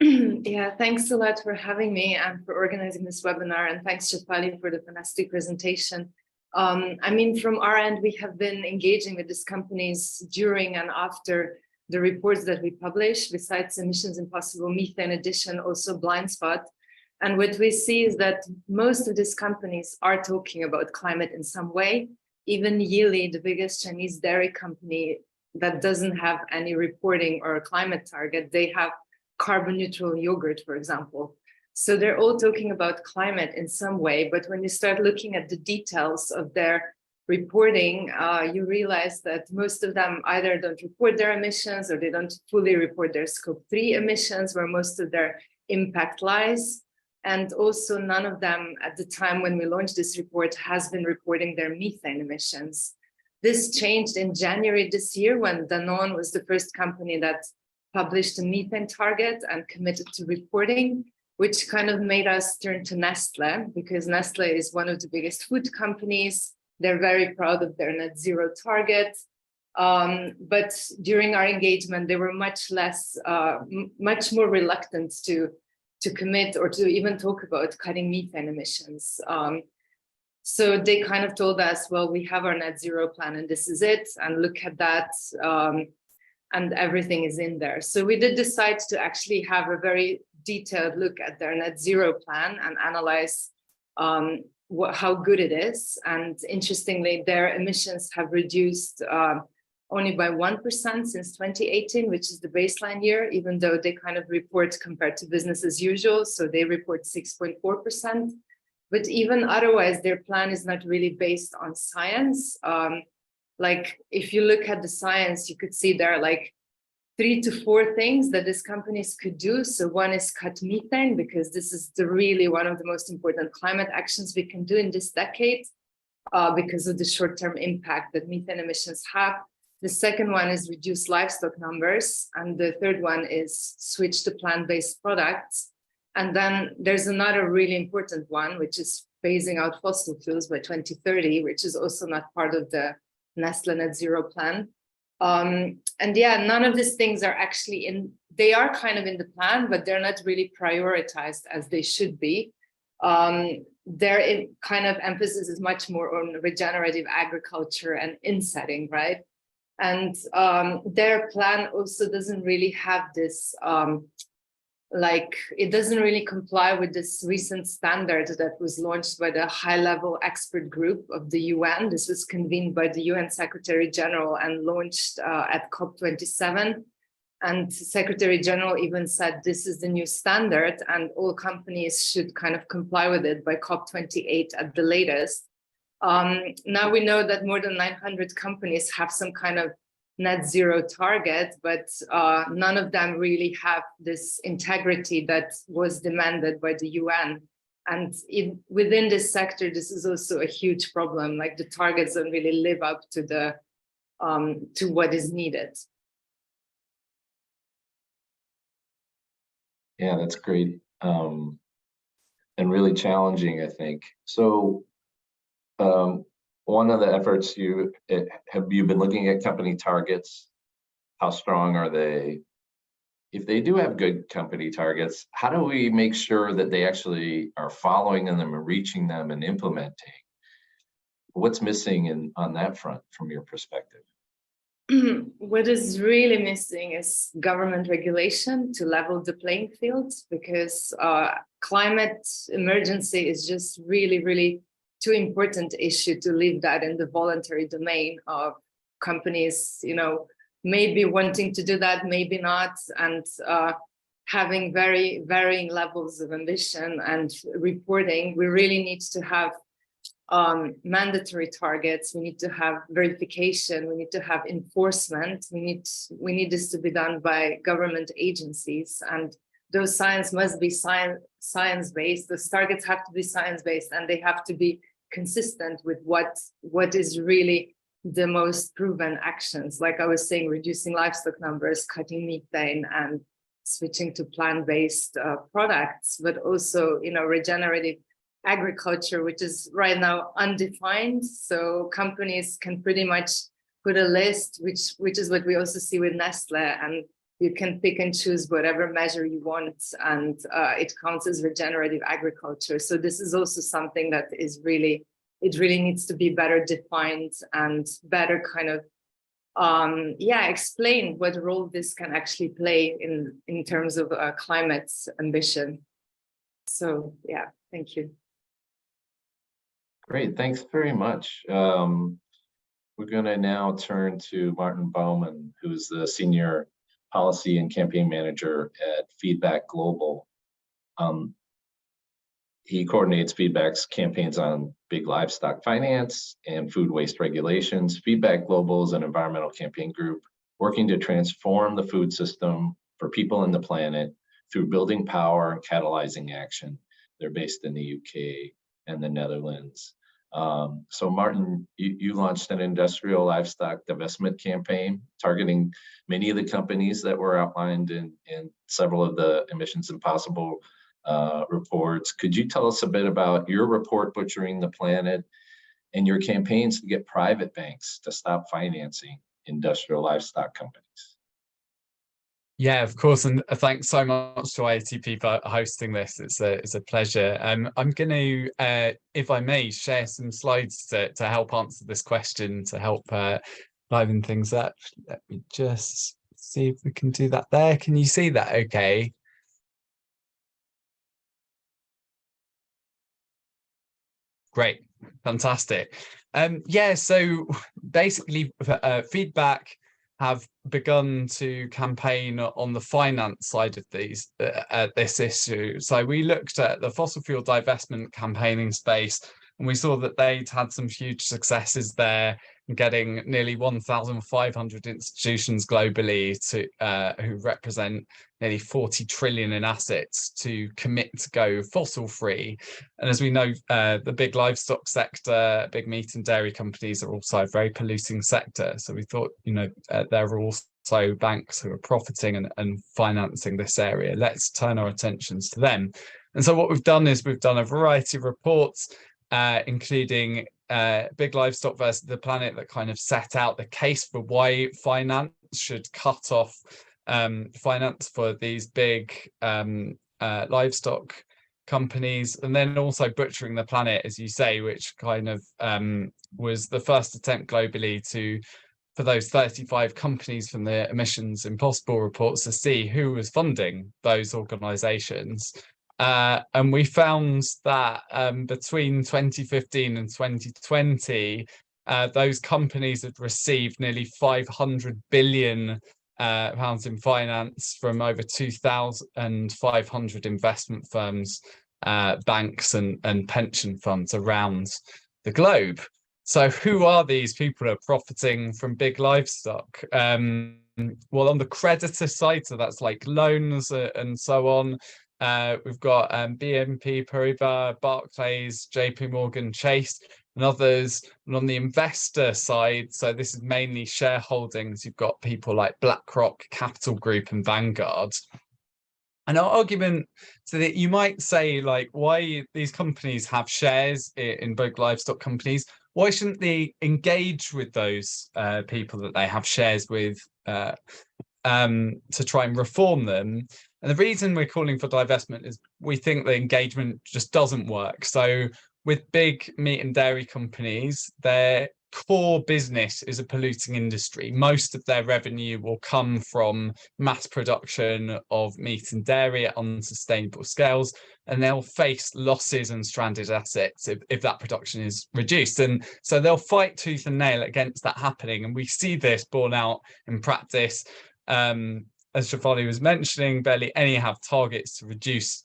Yeah, thanks a lot for having me and for organizing this webinar, and thanks Shefali for the fantastic presentation. From our end, we have been engaging with these companies during and after the reports that we publish, besides Emissions Impossible, Methane Edition, also Blind Spot. And what we see is that most of these companies are talking about climate in some way. Even Yili, the biggest Chinese dairy company that doesn't have any reporting or a climate target, they have carbon neutral yogurt, for example. So they're all talking about climate in some way, but when you start looking at the details of their reporting, you realize that most of them either don't report their emissions or they don't fully report their scope 3 emissions, where most of their impact lies. And also none of them at the time when we launched this report has been reporting their methane emissions. This changed in January this year when Danone was the first company that published a methane target and committed to reporting, which kind of made us turn to Nestle, because Nestle is one of the biggest food companies. They're very proud of their net zero target. But during our engagement, they were much more reluctant to commit or to even talk about cutting methane emissions. So they kind of told us, well, we have our net zero plan and this is it, and look at that, and everything is in there. So we did decide to actually have a very detailed look at their net zero plan and analyze how good it is. And interestingly, their emissions have reduced only by 1% since 2018, which is the baseline year, even though they kind of report compared to business as usual. So they report 6.4%. But even otherwise, their plan is not really based on science. Like if you look at the science, you could see there are like 3 to 4 things that these companies could do. So one is cut methane, because this is really one of the most important climate actions we can do in this decade, because of the short-term impact that methane emissions have. The second one is reduce livestock numbers. And the third one is switch to plant-based products. And then there's another really important one, which is phasing out fossil fuels by 2030, which is also not part of the Nestle Net Zero plan. And yeah, none of these things are actually they are kind of in the plan, but they're not really prioritized as they should be. Their kind of emphasis is much more on regenerative agriculture and insetting, right? And their plan also doesn't really have this, it doesn't really comply with this recent standard that was launched by the high-level expert group of the UN. This was convened by the UN Secretary General and launched at COP27. And Secretary General even said this is the new standard and all companies should kind of comply with it by COP28 at the latest. Now we know that more than 900 companies have some kind of net zero target, but none of them really have this integrity that was demanded by the UN. And within this sector, this is also a huge problem. Like the targets don't really live up to to what is needed. Yeah, that's great. And really challenging, I think. So one of the efforts have you been looking at company targets? How strong are they? If they do have good company targets, how do we make sure that they actually are following them and reaching them and implementing? What's missing on that front from your perspective? What is really missing is government regulation to level the playing field, because climate emergency is just really, really too important issue to leave that in the voluntary domain of companies, maybe wanting to do that, maybe not, and having very varying levels of ambition and reporting. We really need to have mandatory targets. We need to have verification. We need to have enforcement. We need this to be done by government agencies, and those science must be science-based. Those targets have to be science-based, and they have to be consistent with what is really the most proven actions. Like I was saying, reducing livestock numbers, cutting methane, and switching to plant-based products, but also, regenerative agriculture, which is right now undefined. So companies can pretty much put a list, which is what we also see with Nestle, and you can pick and choose whatever measure you want, and it counts as regenerative agriculture. So this is also something that is really needs to be better defined and better kind of explain what role this can actually play in terms of climate ambition. So yeah, thank you. Great, thanks very much. We're going to now turn to Martin Bowman, who's the Senior Policy and Campaign Manager at Feedback Global. He coordinates Feedback's campaigns on big livestock finance and food waste regulations. Feedback Global is an environmental campaign group working to transform the food system for people and the planet through building power and catalyzing action. They're based in the UK and the Netherlands. So Martin, you launched an industrial livestock divestment campaign targeting many of the companies that were outlined in several of the Emissions Impossible reports. Could you tell us a bit about your report, Butchering the Planet, and your campaigns to get private banks to stop financing industrial livestock companies? Yeah, of course, and thanks so much to IATP for hosting this. It's a pleasure. I'm going to, if I may, share some slides to help answer this question, to help liven things up. Let me just see if we can do that there. Can you see that okay? Great, fantastic. Yeah, so basically feedback have begun to campaign on the finance side of this issue. So we looked at the fossil fuel divestment campaigning space, and we saw that they'd had some huge successes there, getting nearly 1,500 institutions globally who represent nearly 40 trillion in assets to commit to go fossil free. And as we know, the big livestock sector, big meat and dairy companies are also a very polluting sector. So we thought, there are also banks who are profiting and financing this area. Let's turn our attentions to them. And so what we've done is we've done a variety of reports, including Big Livestock versus the Planet, that kind of set out the case for why finance should cut off finance for these big livestock companies, and then also Butchering the Planet, as you say, which kind of was the first attempt globally for those 35 companies from the Emissions Impossible reports to see who was funding those organizations. And we found that between 2015 and 2020, those companies had received nearly 500 billion pounds in finance from over 2,500 investment firms, banks and pension funds around the globe. So who are these people who are profiting from big livestock? Well, on the creditor side, so that's like loans and so on, we've got BNP Paribas, Barclays, JP Morgan, Chase, and others. And on the investor side, so this is mainly shareholdings, you've got people like BlackRock, Capital Group, and Vanguard. And our argument, so that you might say, like, why these companies have shares in big livestock companies, why shouldn't they engage with those people that they have shares with to try and reform them? And the reason we're calling for divestment is we think the engagement just doesn't work. So with big meat and dairy companies, their core business is a polluting industry. Most of their revenue will come from mass production of meat and dairy at unsustainable scales, and they'll face losses and stranded assets if that production is reduced. And so they'll fight tooth and nail against that happening. And we see this borne out in practice. As Shefali was mentioning, barely any have targets to reduce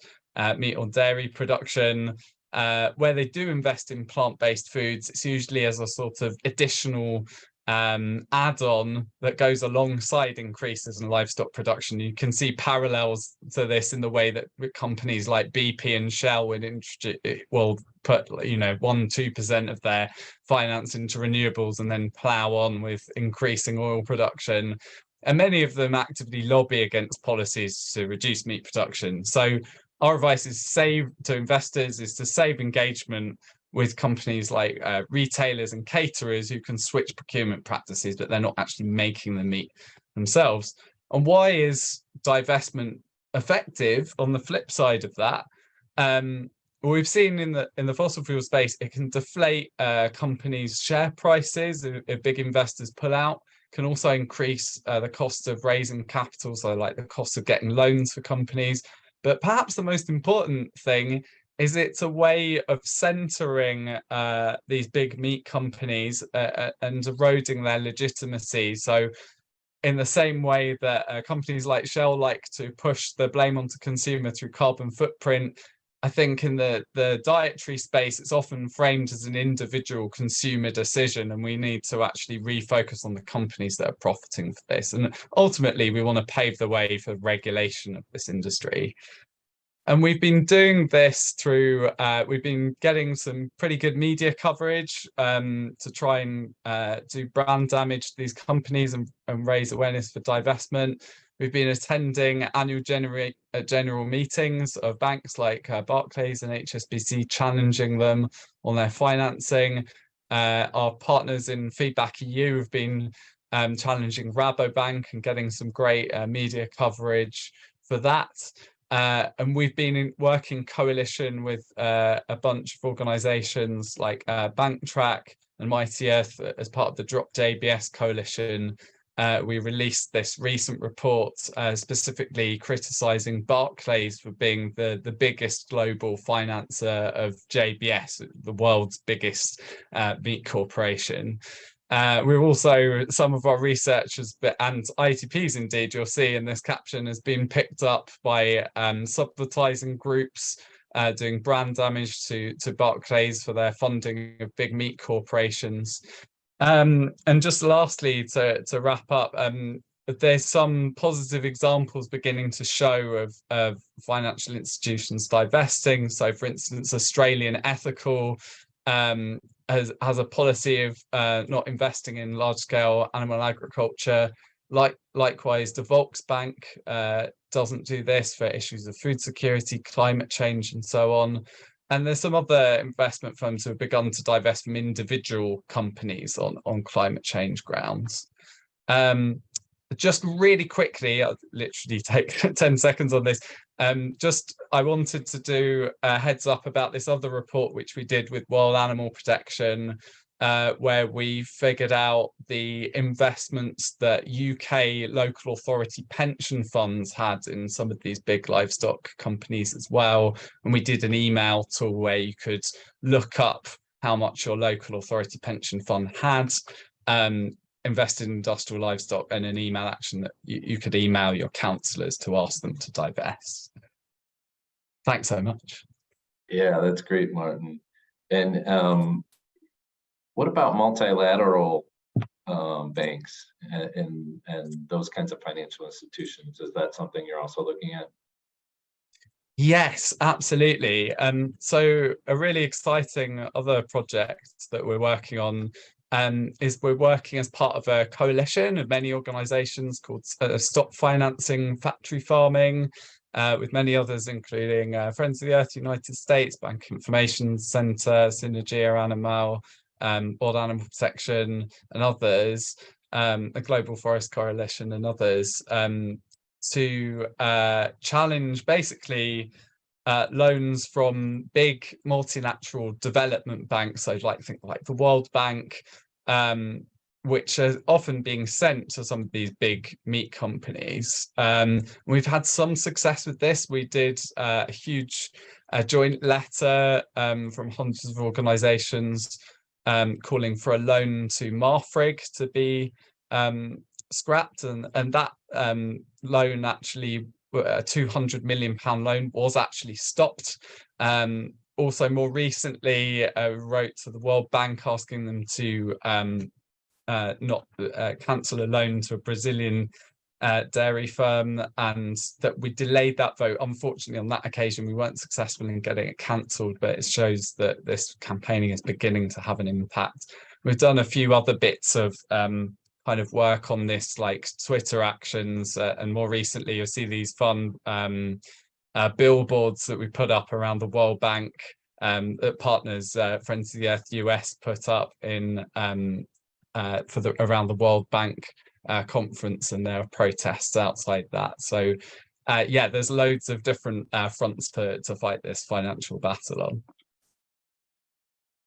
meat or dairy production. Where they do invest in plant-based foods, it's usually as a sort of additional add-on that goes alongside increases in livestock production. You can see parallels to this in the way that companies like BP and Shell will put 1-2% of their finance into renewables and then plow on with increasing oil production. And many of them actively lobby against policies to reduce meat production. So our advice is to investors is to save engagement with companies like retailers and caterers who can switch procurement practices, but they're not actually making the meat themselves. And why is divestment effective? On the flip side of that, we've seen in the fossil fuel space, it can deflate companies' share prices if big investors pull out. Can also increase the cost of raising capital, so like the cost of getting loans for companies. But perhaps the most important thing is it's a way of centering these big meat companies and eroding their legitimacy. So in the same way that companies like Shell like to push the blame onto consumer through carbon footprint, I think in the dietary space, it's often framed as an individual consumer decision, and we need to actually refocus on the companies that are profiting for this. And ultimately, we want to pave the way for regulation of this industry. And we've been doing this through, we've been getting some pretty good media coverage to try and do brand damage to these companies and raise awareness for divestment. We've been attending annual general meetings of banks like Barclays and HSBC, challenging them on their financing. Our partners in Feedback EU have been challenging Rabobank and getting some great media coverage for that. And we've been working coalition with a bunch of organizations like Banktrack and Mighty Earth as part of the Drop JBS coalition. We released this recent report specifically criticizing Barclays for being the biggest global financer of JBS, the world's biggest meat corporation. We're also, some of our researchers and IATPs indeed, you'll see in this caption, has been picked up by subvertising groups doing brand damage to Barclays for their funding of big meat corporations. And just lastly, to wrap up, there's some positive examples beginning to show of financial institutions divesting. So for instance, Australian Ethical has a policy of not investing in large-scale animal agriculture. Likewise, the Volksbank doesn't do this for issues of food security, climate change, and so on. And there's some other investment firms who have begun to divest from individual companies on climate change grounds. Just really quickly, I'll literally take 10 seconds on this. I wanted to do a heads up about this other report which we did with World Animal Protection, where we figured out the investments that UK local authority pension funds had in some of these big livestock companies as well. And we did an email tool where you could look up how much your local authority pension fund had invested in industrial livestock, and an email action that you could email your councillors to ask them to divest. Thanks so much. Yeah, that's great, Martin. And what about multilateral banks and those kinds of financial institutions? Is that something you're also looking at? Yes, absolutely. So a really exciting other project that we're working on is we're working as part of a coalition of many organizations called Stop Financing Factory Farming, with many others, including Friends of the Earth United States, Bank Information Center, Synergia Animal, World Animal Protection, and others, the Global Forest Coalition and others, to challenge basically loans from big multilateral development banks, so think like the World Bank, which are often being sent to some of these big meat companies. We've had some success with this. We did a huge joint letter from hundreds of organizations calling for a loan to Marfrig to be scrapped, and that loan, actually a £200 million loan, was actually stopped. Also, more recently, wrote to the World Bank asking them to not cancel a loan to a Brazilian dairy firm, and that we delayed that vote. Unfortunately, on that occasion, we weren't successful in getting it cancelled, but it shows that this campaigning is beginning to have an impact. We've done a few other bits of kind of work on this, like Twitter actions, and more recently, you'll see these fun billboards that we put up around the World Bank that partners, Friends of the Earth US, put up in around the World Bank conference, and there are protests outside that. So yeah, there's loads of different fronts to fight this financial battle on.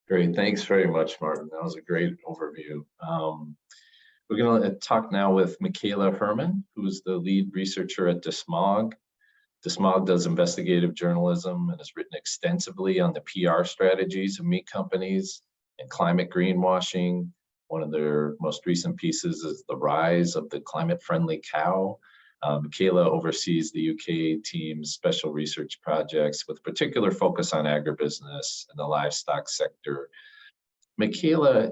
Great, thanks very much, Martin. That was a great overview. We're going to talk now with Michaela Herrmann, who's the lead researcher at DeSmog. DeSmog does investigative journalism and has written extensively on the PR strategies of meat companies and climate greenwashing. One of their most recent pieces is The Rise of the Climate-Friendly Cow. Michaela oversees the UK team's special research projects with particular focus on agribusiness and the livestock sector. Michaela,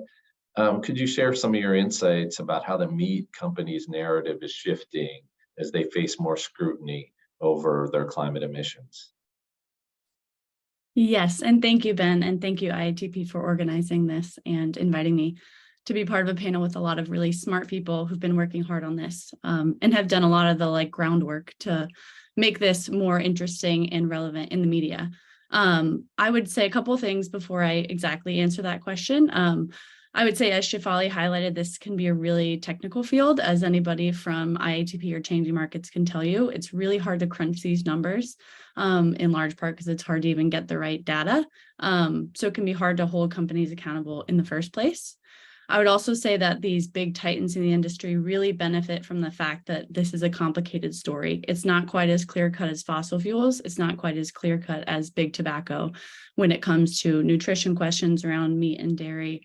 could you share some of your insights about how the meat companies' narrative is shifting as they face more scrutiny over their climate emissions? Yes, and thank you, Ben, and thank you, IATP, for organizing this and inviting me to be part of a panel with a lot of really smart people who've been working hard on this and have done a lot of the groundwork to make this more interesting and relevant in the media. I would say a couple of things before I exactly answer that question. I would say, as Shefali highlighted, this can be a really technical field, as anybody from IATP or Changing Markets can tell you. It's really hard to crunch these numbers, in large part because it's hard to even get the right data. So it can be hard to hold companies accountable in the first place. I would also say that these big titans in the industry really benefit from the fact that this is a complicated story. It's not quite as clear-cut as fossil fuels. It's not quite as clear-cut as big tobacco when it comes to nutrition questions around meat and dairy,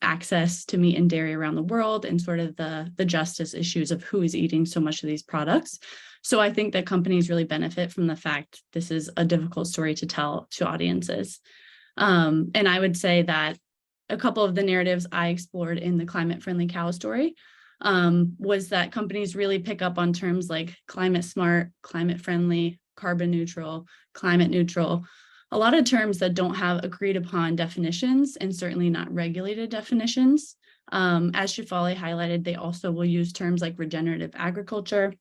access to meat and dairy around the world, and sort of the justice issues of who is eating so much of these products. So I think that companies really benefit from the fact this is a difficult story to tell to audiences. And I would say that a couple of the narratives I explored in the climate friendly cow story was that companies really pick up on terms like climate smart, climate friendly, carbon neutral, climate neutral, a lot of terms that don't have agreed upon definitions and certainly not regulated definitions. As Shefali highlighted, they also will use terms like regenerative agriculture,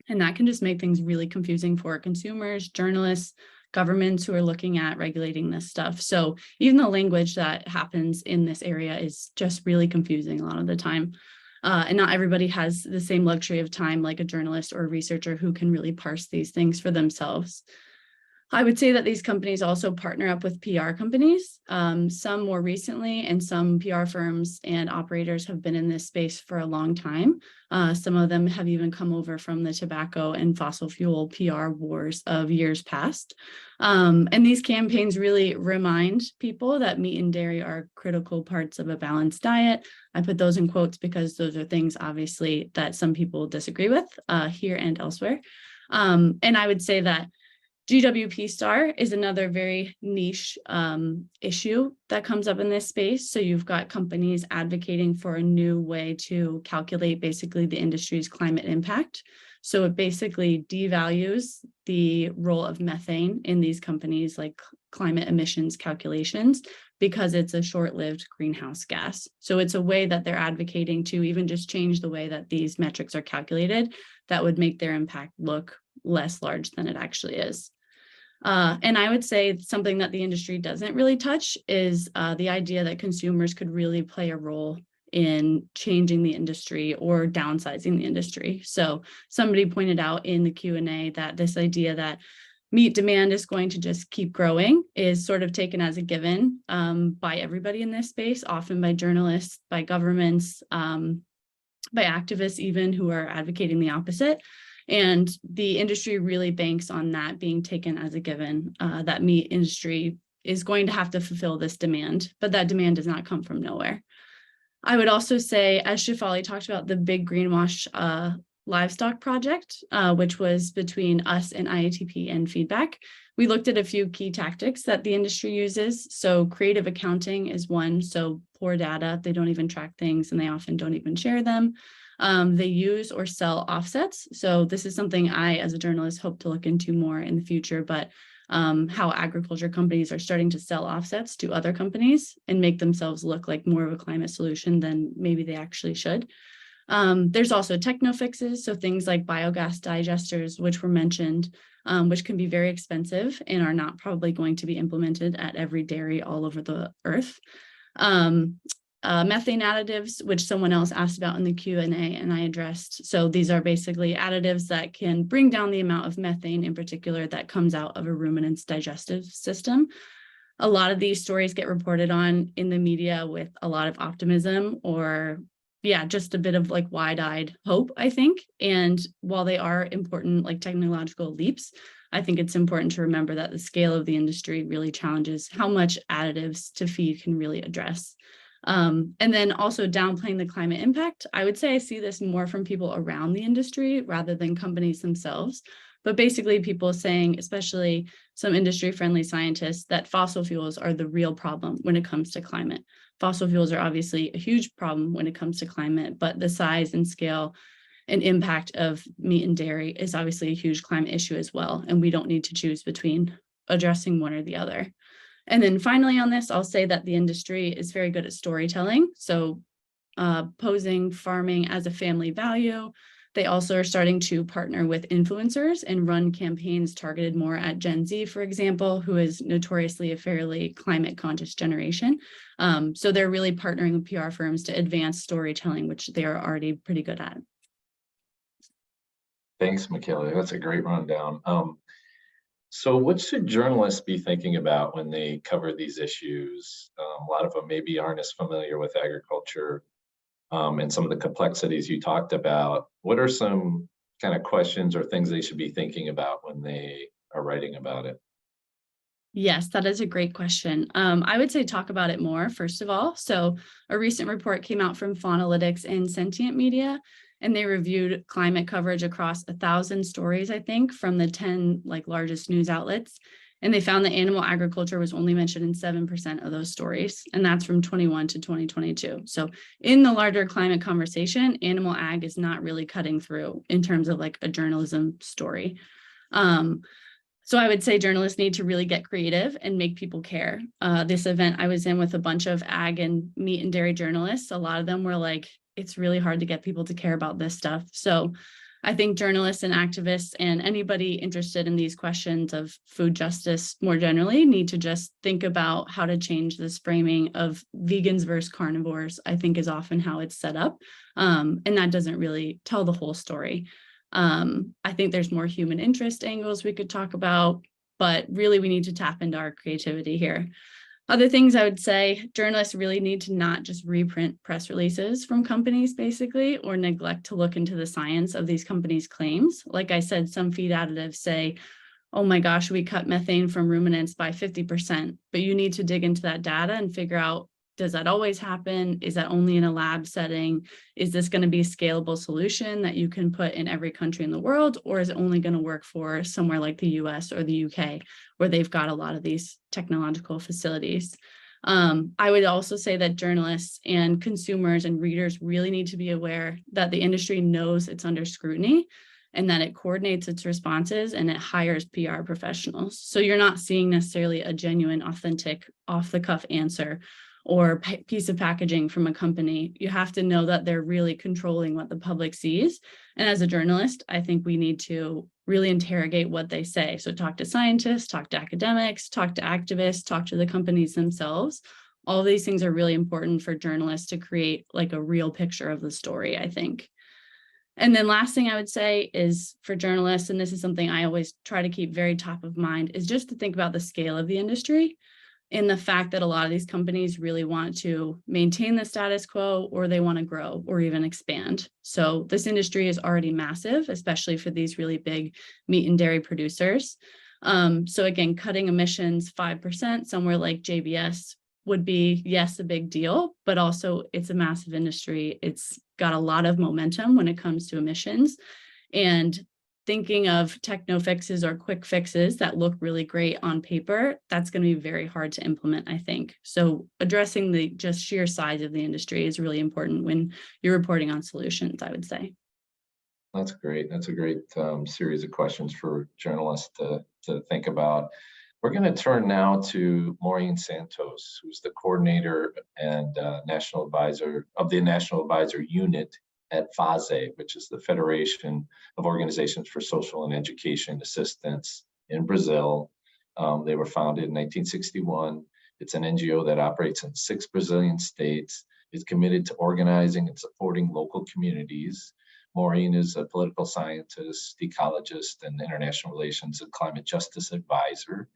and that can just make things really confusing for consumers, journalists, governments who are looking at regulating this stuff. So even the language that happens in this area is just really confusing a lot of the time. And not everybody has the same luxury of time like a journalist or a researcher who can really parse these things for themselves. I would say that these companies also partner up with PR companies, some more recently, and some PR firms and operators have been in this space for a long time. Some of them have even come over from the tobacco and fossil fuel PR wars of years past. And these campaigns really remind people that meat and dairy are critical parts of a balanced diet. I put those in quotes because those are things, obviously, that some people disagree with here and elsewhere. And I would say that GWP star is another very niche issue that comes up in this space. So you've got companies advocating for a new way to calculate basically the industry's climate impact. So it basically devalues the role of methane in these companies like climate emissions calculations because it's a short-lived greenhouse gas. So it's a way that they're advocating to even just change the way that these metrics are calculated that would make their impact look less large than it actually is. And I would say something that the industry doesn't really touch is the idea that consumers could really play a role in changing the industry or downsizing the industry. So somebody pointed out in the Q&A that this idea that meat demand is going to just keep growing is sort of taken as a given by everybody in this space, often by journalists, by governments, by activists even who are advocating the opposite. And the industry really banks on that being taken as a given, that meat industry is going to have to fulfill this demand, but that demand does not come from nowhere. I would also say, as Shefali talked about, the big greenwash livestock project, which was between us and IATP and feedback. We looked at a few key tactics that the industry uses. So creative accounting is one, so poor data, they don't even track things and they often don't even share them. They use or sell offsets. So this is something I, as a journalist, hope to look into more in the future, but how agriculture companies are starting to sell offsets to other companies and make themselves look like more of a climate solution than maybe they actually should. There's also techno fixes, so things like biogas digesters, which were mentioned, which can be very expensive and are not probably going to be implemented at every dairy all over the earth. Methane additives, which someone else asked about in the Q&A and I addressed. So these are basically additives that can bring down the amount of methane in particular that comes out of a ruminant's digestive system. A lot of these stories get reported on in the media with a lot of optimism or just a bit of like wide-eyed hope, I think. And while they are important like technological leaps, I think it's important to remember that the scale of the industry really challenges how much additives to feed can really address. And then also downplaying the climate impact. I would say I see this more from people around the industry rather than companies themselves. But basically people saying, especially some industry-friendly scientists, that fossil fuels are the real problem when it comes to climate. Fossil fuels are obviously a huge problem when it comes to climate, but the size and scale and impact of meat and dairy is obviously a huge climate issue as well. And we don't need to choose between addressing one or the other. And then finally on this, I'll say that the industry is very good at storytelling. So posing farming as a family value. They also are starting to partner with influencers and run campaigns targeted more at Gen Z, for example, who is notoriously a fairly climate conscious generation. So they're really partnering with PR firms to advance storytelling, which they are already pretty good at. Thanks, Michaela. That's a great rundown. So what should journalists be thinking about when they cover these issues? A lot of them maybe aren't as familiar with agriculture and some of the complexities you talked about. What are some kind of questions or things they should be thinking about when they are writing about it? Yes, that is a great question. I would say talk about it more, first of all. So a recent report came out from Faunalytics and Sentient Media, and they reviewed climate coverage across 1,000 stories, I think, from the 10 largest news outlets. And they found that animal agriculture was only mentioned in 7% of those stories. And that's from 21 to 2022. So in the larger climate conversation, animal ag is not really cutting through in terms of a journalism story. So I would say journalists need to really get creative and make people care. This event I was in with a bunch of ag and meat and dairy journalists. A lot of them were like, it's really hard to get people to care about this stuff. So I think journalists and activists and anybody interested in these questions of food justice more generally need to just think about how to change this framing of vegans versus carnivores, I think is often how it's set up. And that doesn't really tell the whole story. I think there's more human interest angles we could talk about, but really we need to tap into our creativity here. Other things I would say, journalists really need to not just reprint press releases from companies, basically, or neglect to look into the science of these companies' claims. Like I said, some feed additives say, oh my gosh, we cut methane from ruminants by 50%, but you need to dig into that data and figure out, does that always happen? Is that only in a lab setting? Is this going to be a scalable solution that you can put in every country in the world? Or is it only going to work for somewhere like the US or the UK, where they've got a lot of these technological facilities? I would also say that journalists and consumers and readers really need to be aware that the industry knows it's under scrutiny and that it coordinates its responses and it hires PR professionals. So you're not seeing necessarily a genuine, authentic, off-the-cuff answer or piece of packaging from a company. You have to know that they're really controlling what the public sees. And as a journalist, I think we need to really interrogate what they say. So talk to scientists, talk to academics, talk to activists, talk to the companies themselves. All these things are really important for journalists to create a real picture of the story, I think. And then last thing I would say is for journalists, and this is something I always try to keep very top of mind, is just to think about the scale of the industry. In the fact that a lot of these companies really want to maintain the status quo, or they want to grow or even expand. So this industry is already massive, especially for these really big meat and dairy producers. So again, cutting emissions 5% somewhere like JBS would be, yes, a big deal, but also it's a massive industry. It's got a lot of momentum when it comes to emissions. And thinking of techno fixes or quick fixes that look really great on paper, that's going to be very hard to implement, I think. So addressing the just sheer size of the industry is really important when you're reporting on solutions, I would say. That's great. That's a great series of questions for journalists to think about. We're going to turn now to Maureen Santos, who's the coordinator and national advisor of the National Advisor Unit at FASE, which is the Federation of Organizations for Social and Education Assistance in Brazil. They were founded in 1961. It's an NGO that operates in 6 Brazilian states. It's committed to organizing and supporting local communities. Maureen is a political scientist, ecologist, and international relations and climate justice advisor.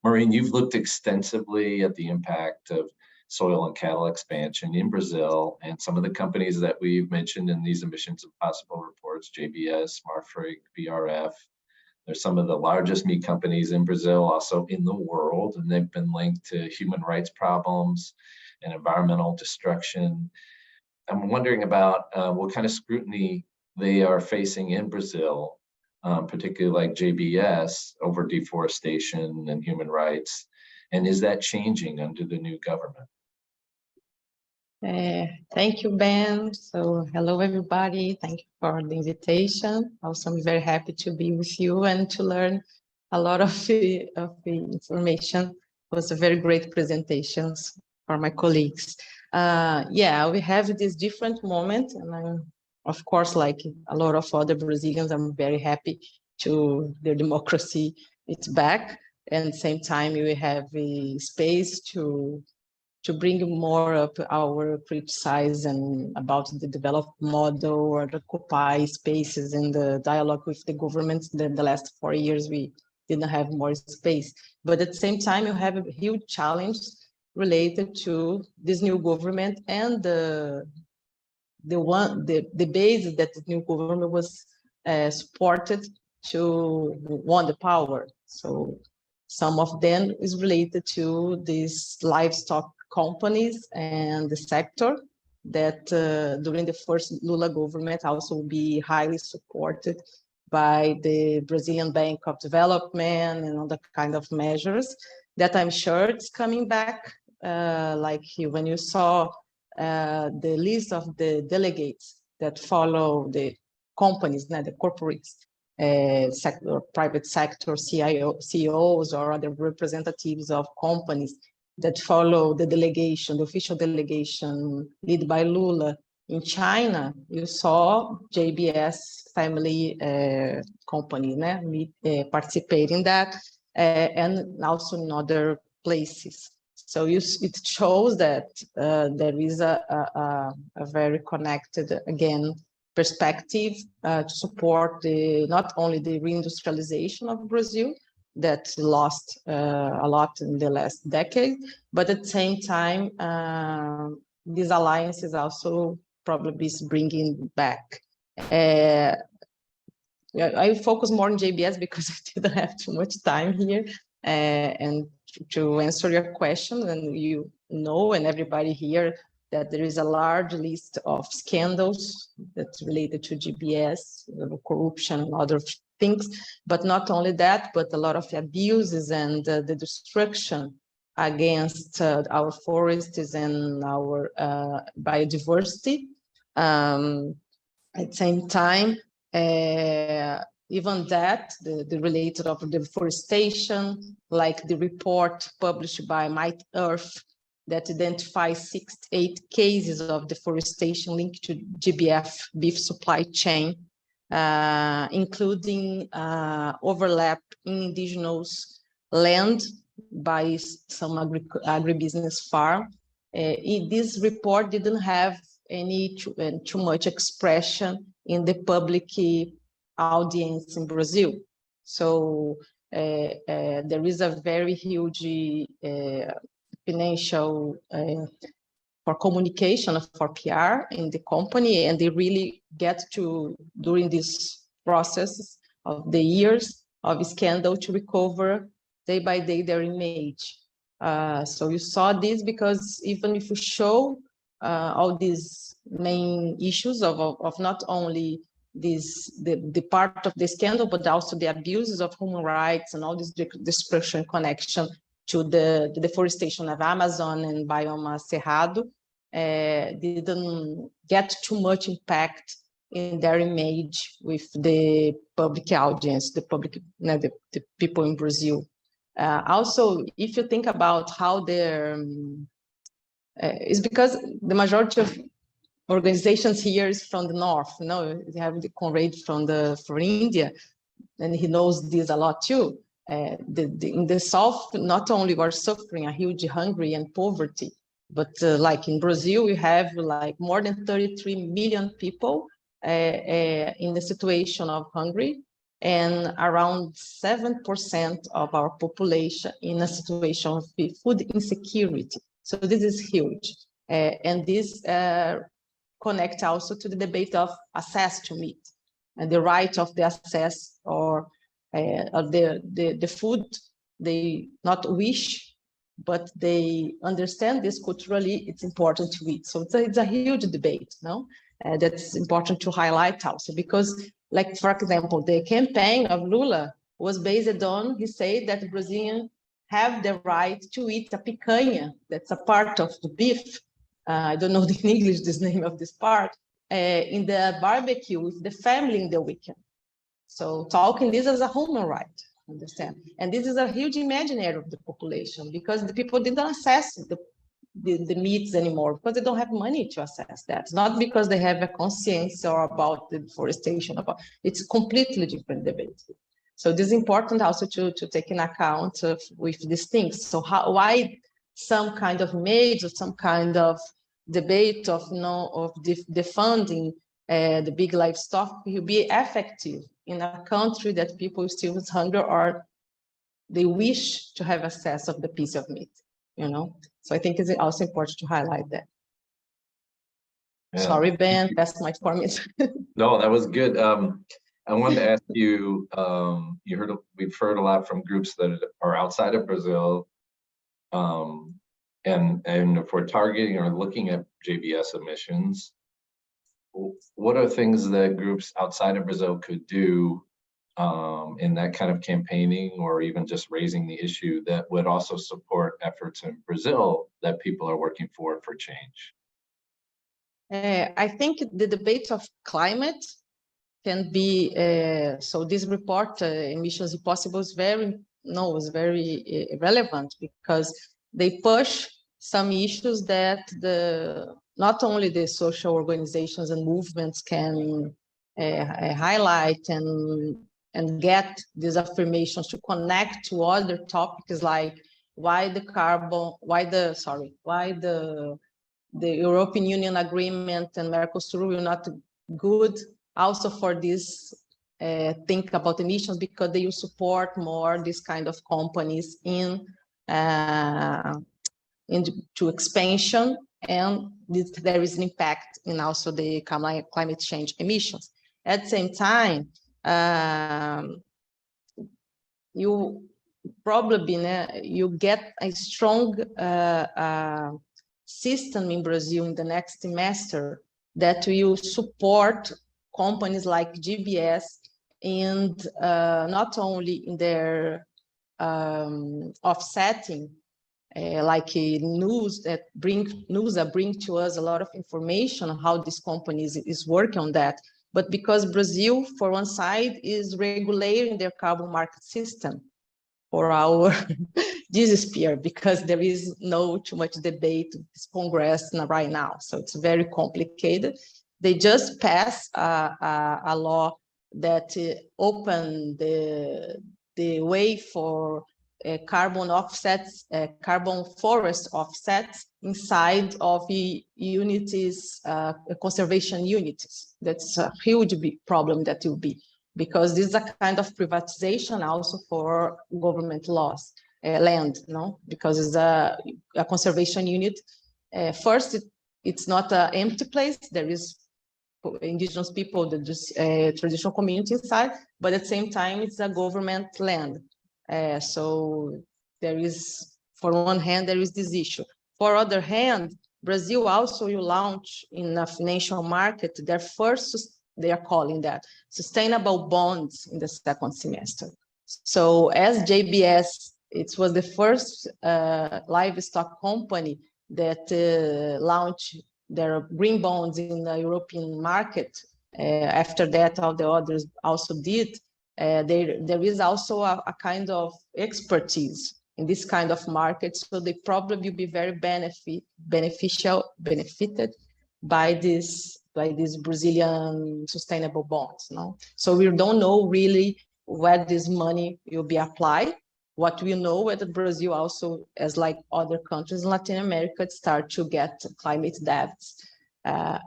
Maureen, you've looked extensively at the impact of soil and cattle expansion in Brazil, and some of the companies that we've mentioned in these emissions impossible reports, JBS, Marfrig, BRF. They're some of the largest meat companies in Brazil, also in the world, and they've been linked to human rights problems and environmental destruction. I'm wondering about what kind of scrutiny they are facing in Brazil, particularly like JBS, over deforestation and human rights. And is that changing under the new government? Thank you, Ben. So hello, everybody. Thank you for the invitation. Also, I'm very happy to be with you and to learn a lot of the information. It was a very great presentations for my colleagues. Yeah, we have this different moment, and I'm, of course, like a lot of other Brazilians, I'm very happy to their democracy. It's back, and at the same time, we have a space to bring more up our criticize and about the developed model or the occupy spaces in the dialogue with the government. Then the last 4 years, we didn't have more space. But at the same time, you have a huge challenge related to this new government and the base that the new government was supported to won the power. So some of them is related to these livestock companies and the sector that during the first Lula government also will be highly supported by the Brazilian Bank of Development and other kind of measures that I'm sure it's coming back. Like when you saw the list of the delegates that follow the companies, not the corporates, sector, private sector, CEOs or other representatives of companies that follow the delegation, the official delegation led by Lula in China, you saw JBS family company participating in that, and also in other places. So it shows that there is a very connected, again, perspective to support not only the reindustrialization of Brazil, that lost a lot in the last decade, but at the same time, this alliance is also probably is bringing back. I focus more on JBS because I didn't have too much time here, and to answer your question, and you know, and everybody here, that there is a large list of scandals that's related to GBS, corruption and other things, but not only that, but a lot of abuses and the destruction against our forests and our biodiversity. At the same time, even that, the related of the deforestation, like the report published by Might Earth that identifies 68 cases of deforestation linked to GBF beef supply chain, including overlap in indigenous land by some agribusiness farm. This report didn't have any too much expression in the public audience in Brazil. So there is a very huge financial for communication, for PR in the company, and they really get to, during this process of the years of scandal, to recover day by day their image. So you saw this because even if you show all these main issues of not only the part of the scandal, but also the abuses of human rights and all this destruction connection to the deforestation of Amazon and bioma Cerrado, didn't get too much impact in their image with the public audience, the public, the people in Brazil. Also, if you think about how they're, it's because the majority of organizations here is from the north. You know, they have the Conrad from India, and he knows this a lot too. In the south, not only we're suffering a huge hunger and poverty, but like in Brazil, we have like more than 33 million people in the situation of hunger, and around 7% of our population in a situation of food insecurity. So this is huge, and this connect also to the debate of access to meat and the right of the access or the food they not wish, but they understand this culturally, it's important to eat. So it's a huge debate, no? That's important to highlight also, because like, for example, the campaign of Lula was based on, he said that Brazilians have the right to eat a picanha, that's a part of the beef. I don't know in English this name of this part, in the barbecue with the family in the weekend. So talking this as a human right. understand? And this is a huge imaginary of the population because the people didn't access the meats anymore because they don't have money to access that. It's not because they have a conscience or about the deforestation, it's completely different debate. So this is important also to take in account with these things. So why some kind of image or some kind of debate of defunding the big livestock will be effective in a country that people still with hunger or they wish to have access of the piece of meat, So I think it's also important to highlight that. Yeah. Sorry, Ben, that's my 4 minutes. No, that was good. I wanted to ask you, we've heard a lot from groups that are outside of Brazil. And if we're targeting or looking at JBS emissions, what are things that groups outside of Brazil could do in that kind of campaigning or even just raising the issue that would also support efforts in Brazil that people are working for change? I think the debate of climate can be, so this report, Emissions Impossible, is very relevant because they push some issues that not only the social organizations and movements can highlight and get these affirmations to connect to other topics like why the European Union agreement and Mercosur will not good also for this think about emissions because they will support more this kind of companies into expansion, and there is an impact in also the climate change emissions. At the same time, you probably you get a strong system in Brazil in the next semester that will support companies like GBS and not only in their offsetting, like Nusa bring to us a lot of information on how this company is working on that. But because Brazil, for one side, is regulating their carbon market system for our this sphere, because there is too much debate in this Congress right now. So it's very complicated. They just passed a law that opened the way for carbon offsets, carbon forest offsets inside of the unities, conservation units. That's a huge big problem that will be, because this is a kind of privatization also for government laws, land, because it's a conservation unit. First, it's not an empty place. There is indigenous people, the traditional community inside, but at the same time, it's a government land. So there is, for one hand, there is this issue. For other hand, Brazil also will launch in a financial market their first, they are calling that, sustainable bonds in the second semester. So as JBS, it was the first livestock company that launched their green bonds in the European market. After that, all the others also did. There is also a kind of expertise in this kind of market, so they probably will be very benefited by this Brazilian sustainable bonds. So we don't know really where this money will be applied. What we know is that Brazil also, as like other countries in Latin America, start to get climate debts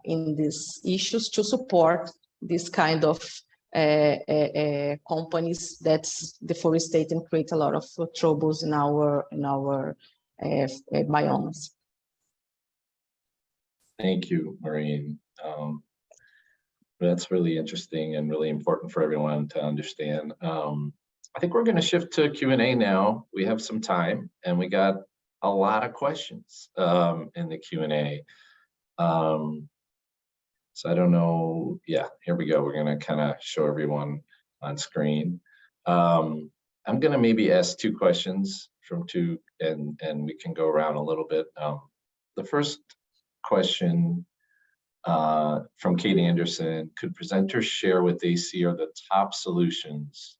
in these issues to support this kind of companies that's deforestate and create a lot of troubles in our biomes. Thank you, Maureen. That's really interesting and really important for everyone to understand. I think we're going to shift to Q&A now. We have some time and we got a lot of questions in the Q&A. So I don't know. Yeah, here we go. We're going to kind of show everyone on screen. I'm going to maybe ask two questions from two, and we can go around a little bit. The first question from Kate Anderson: could presenters share what they see are the top solutions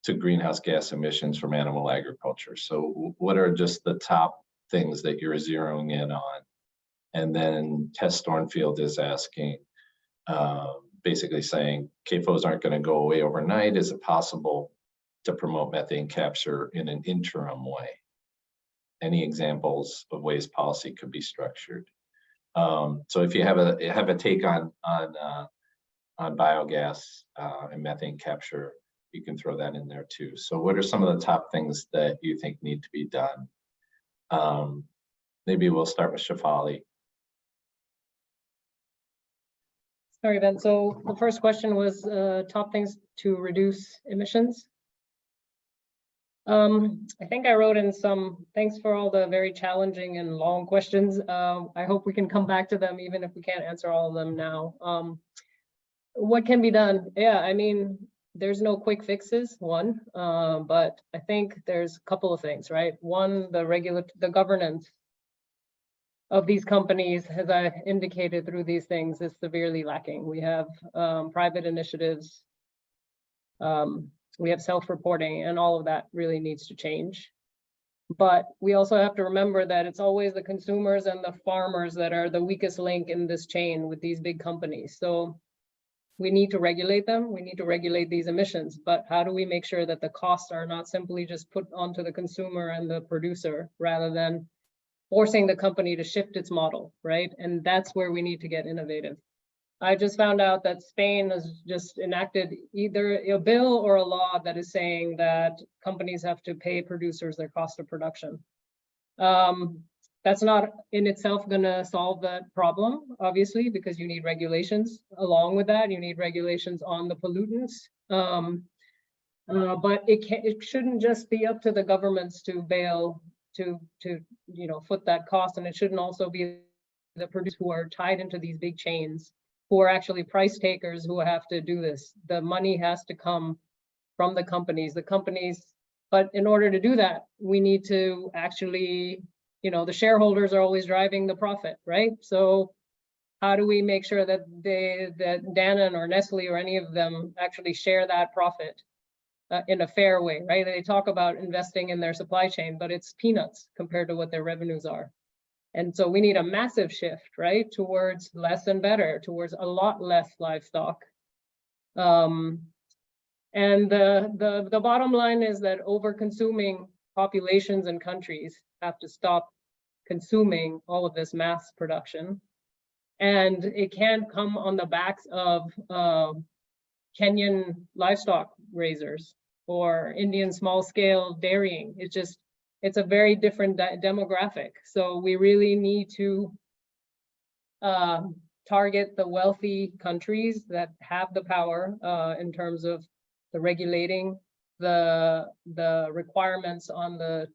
to greenhouse gas emissions from animal agriculture. So what are just the top things that you're zeroing in on? And then Tess Stornfield is asking, basically saying, CAFOs aren't going to go away overnight. Is it possible to promote methane capture in an interim way? Any examples of ways policy could be structured? So if you have a take on biogas and methane capture, you can throw that in there too. So what are some of the top things that you think need to be done? Maybe we'll start with Shefali. Sorry, Ben. So the first question was top things to reduce emissions. I think I wrote in some, thanks for all the very challenging and long questions. I hope we can come back to them even if we can't answer all of them now. What can be done? Yeah, I mean, there's no quick fixes, one, but I think there's a couple of things, right? One, the governance of these companies, as I indicated through these things, is severely lacking. We have private initiatives, we have self-reporting, and all of that really needs to change. But we also have to remember that it's always the consumers and the farmers that are the weakest link in this chain with these big companies. So we need to regulate them, we need to regulate these emissions, but how do we make sure that the costs are not simply just put onto the consumer and the producer, rather than forcing the company to shift its model, right? And that's where we need to get innovative. I just found out that Spain has just enacted either a bill or a law that is saying that companies have to pay producers their cost of production. That's not in itself going to solve that problem, obviously, because you need regulations. Along with that, you need regulations on the pollutants. But it shouldn't just be up to the governments to bail to foot that cost, and it shouldn't also be the producers who are tied into these big chains, who are actually price takers, who have to do this. The money has to come from the companies. But in order to do that, we need to actually, the shareholders are always driving the profit, right? So how do we make sure that that Danone or Nestle or any of them actually share that profit in a fair way, right? They talk about investing in their supply chain, but it's peanuts compared to what their revenues are. And so we need a massive shift, right, towards less and better, towards a lot less livestock. And the bottom line is that over-consuming populations and countries have to stop consuming all of this mass production. And it can't come on the backs of Kenyan livestock raisers or Indian small-scale dairying. It's a very different demographic. So we really need to target the wealthy countries that have the power in terms of the regulating, the requirements on the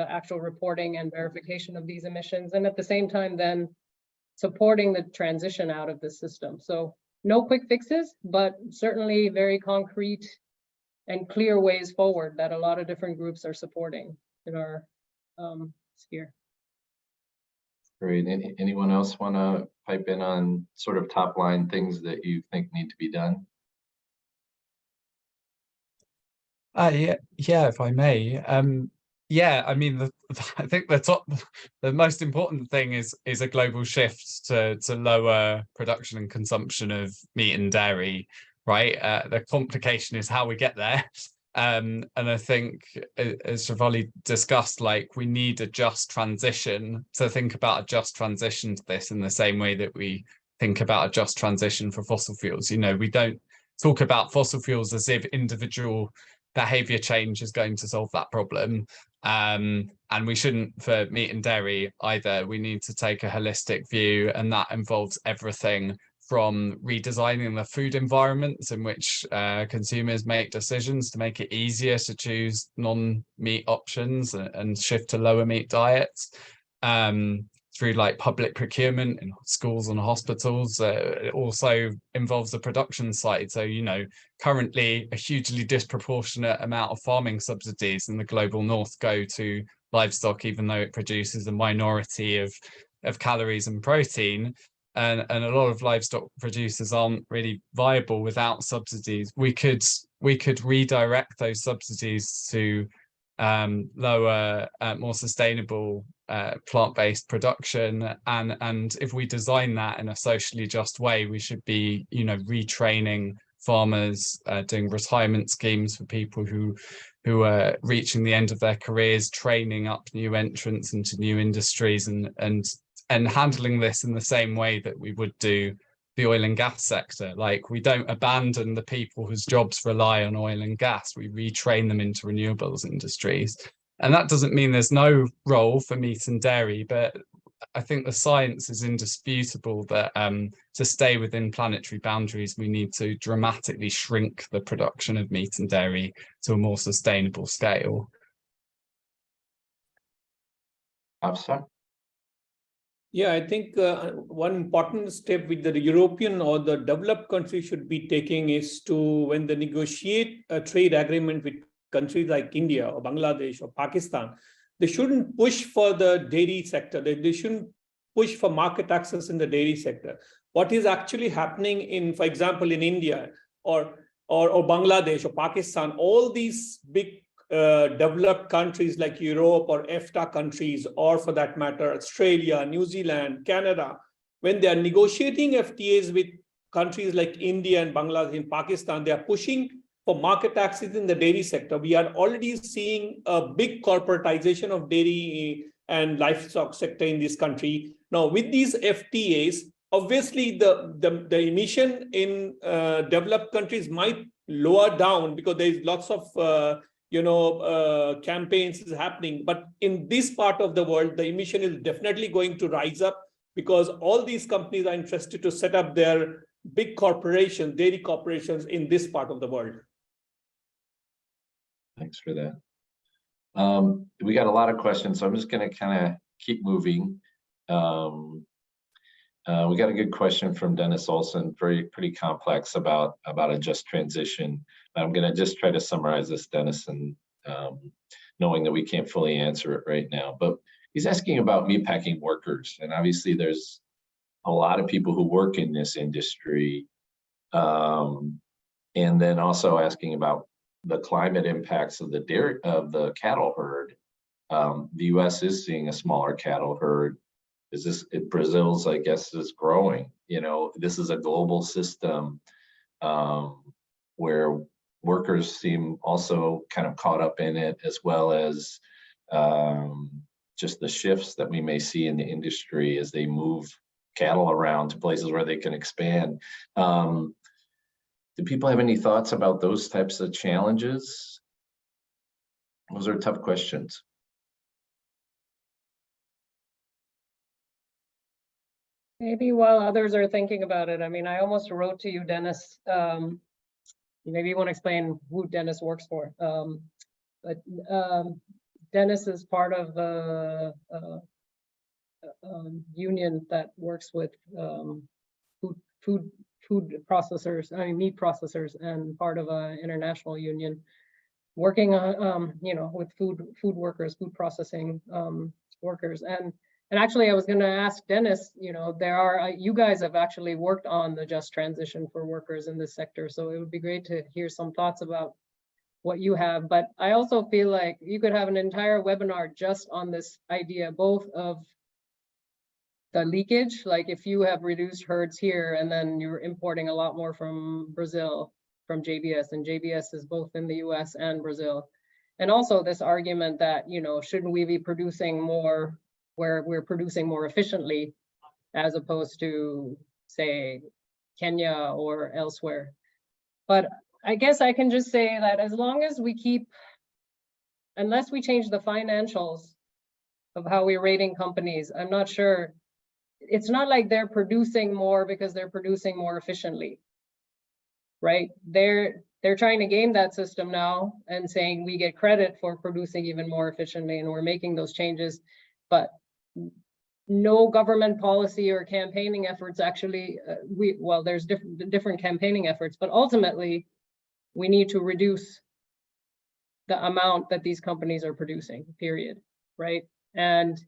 actual reporting and verification of these emissions, and at the same time then supporting the transition out of the system. So no quick fixes, but certainly very concrete and clear ways forward that a lot of different groups are supporting in our sphere. Great. Anyone else want to pipe in on sort of top line things that you think need to be done? Yeah, if I may. Yeah, I mean, I think the most important thing is a global shift to lower production and consumption of meat and dairy, right? The complication is how we get there. And I think, as Shefali discussed, like, we need a just transition to think about a just transition to this in the same way that we think about a just transition for fossil fuels. We don't talk about fossil fuels as if individual behavior change is going to solve that problem. And we shouldn't for meat and dairy either. We need to take a holistic view, and that involves everything from redesigning the food environments in which consumers make decisions to make it easier to choose non-meat options and shift to lower meat diets, through like public procurement in schools and hospitals. It also involves the production side. So, currently a hugely disproportionate amount of farming subsidies in the global north go to livestock, even though it produces a minority of calories and protein. And a lot of livestock producers aren't really viable without subsidies. We could we could redirect those subsidies to lower, more sustainable plant-based production, and if we design that in a socially just way, we should be, you know, retraining farmers, doing retirement schemes for people who are reaching the end of their careers, training up new entrants into new industries, and handling this in the same way that we would do the oil and gas sector. Like, we don't abandon the people whose jobs rely on oil and gas. We retrain them into renewables industries. And that doesn't mean there's no role for meat and dairy, but I think the science is indisputable that to stay within planetary boundaries, we need to dramatically shrink the production of meat and dairy to a more sustainable scale. Afsar? Yeah, I think one important step which the European or the developed countries should be taking is to, when they negotiate a trade agreement with countries like India or Bangladesh or Pakistan, they shouldn't push for the dairy sector. They shouldn't push for market access in the dairy sector. What is actually happening in, for example, in India or Bangladesh or Pakistan, all these big developed countries like Europe or EFTA countries, or for that matter, Australia, New Zealand, Canada, when they are negotiating FTAs with countries like India and Bangladesh and Pakistan, they are pushing for market access in the dairy sector. We are already seeing a big corporatization of dairy and livestock sector in this country. Now, with these FTAs, obviously the emission in developed countries might lower down because there is lots of campaigns is happening. But in this part of the world, the emission is definitely going to rise up because all these companies are interested to set up their big corporations, dairy corporations in this part of the world. Thanks for that. We got a lot of questions, so I'm just going to kind of keep moving. We got a good question from Dennis Olson, pretty complex about a just transition. I'm going to just try to summarize this, Dennis, and knowing that we can't fully answer it right now. But he's asking about meatpacking workers, and obviously there's a lot of people who work in this industry, and then also asking about the climate impacts of the cattle herd. The U.S. is seeing a smaller cattle herd. Brazil's, I guess, is growing. You know, this is a global system where workers seem also kind of caught up in it, as well as just the shifts that we may see in the industry as they move cattle around to places where they can expand. Do people have any thoughts about those types of challenges? Those are tough questions. Maybe while others are thinking about it, I mean, I almost wrote to you, Dennis. Maybe you want to explain who Dennis works for. But Dennis is part of the union that works with food processors, I mean meat processors, and part of an international union working on with food workers, food processing workers. And actually, I was going to ask Dennis, you guys have actually worked on the just transition for workers in this sector, so it would be great to hear some thoughts about what you have. But I also feel like you could have an entire webinar just on this idea, both of the leakage, like if you have reduced herds here and then you're importing a lot more from Brazil, from JBS, and JBS is both in the US and Brazil. And also this argument that, shouldn't we be producing more where we're producing more efficiently as opposed to, say, Kenya or elsewhere. But I guess I can just say that as long as we unless we change the financials of how we're rating companies, I'm not sure. It's not like they're producing more because they're producing more efficiently, right? They're trying to game that system now and saying we get credit for producing even more efficiently, and we're making those changes, but no government policy or campaigning efforts actually, there's different campaigning efforts, but ultimately we need to reduce the amount that these companies are producing, period, right? And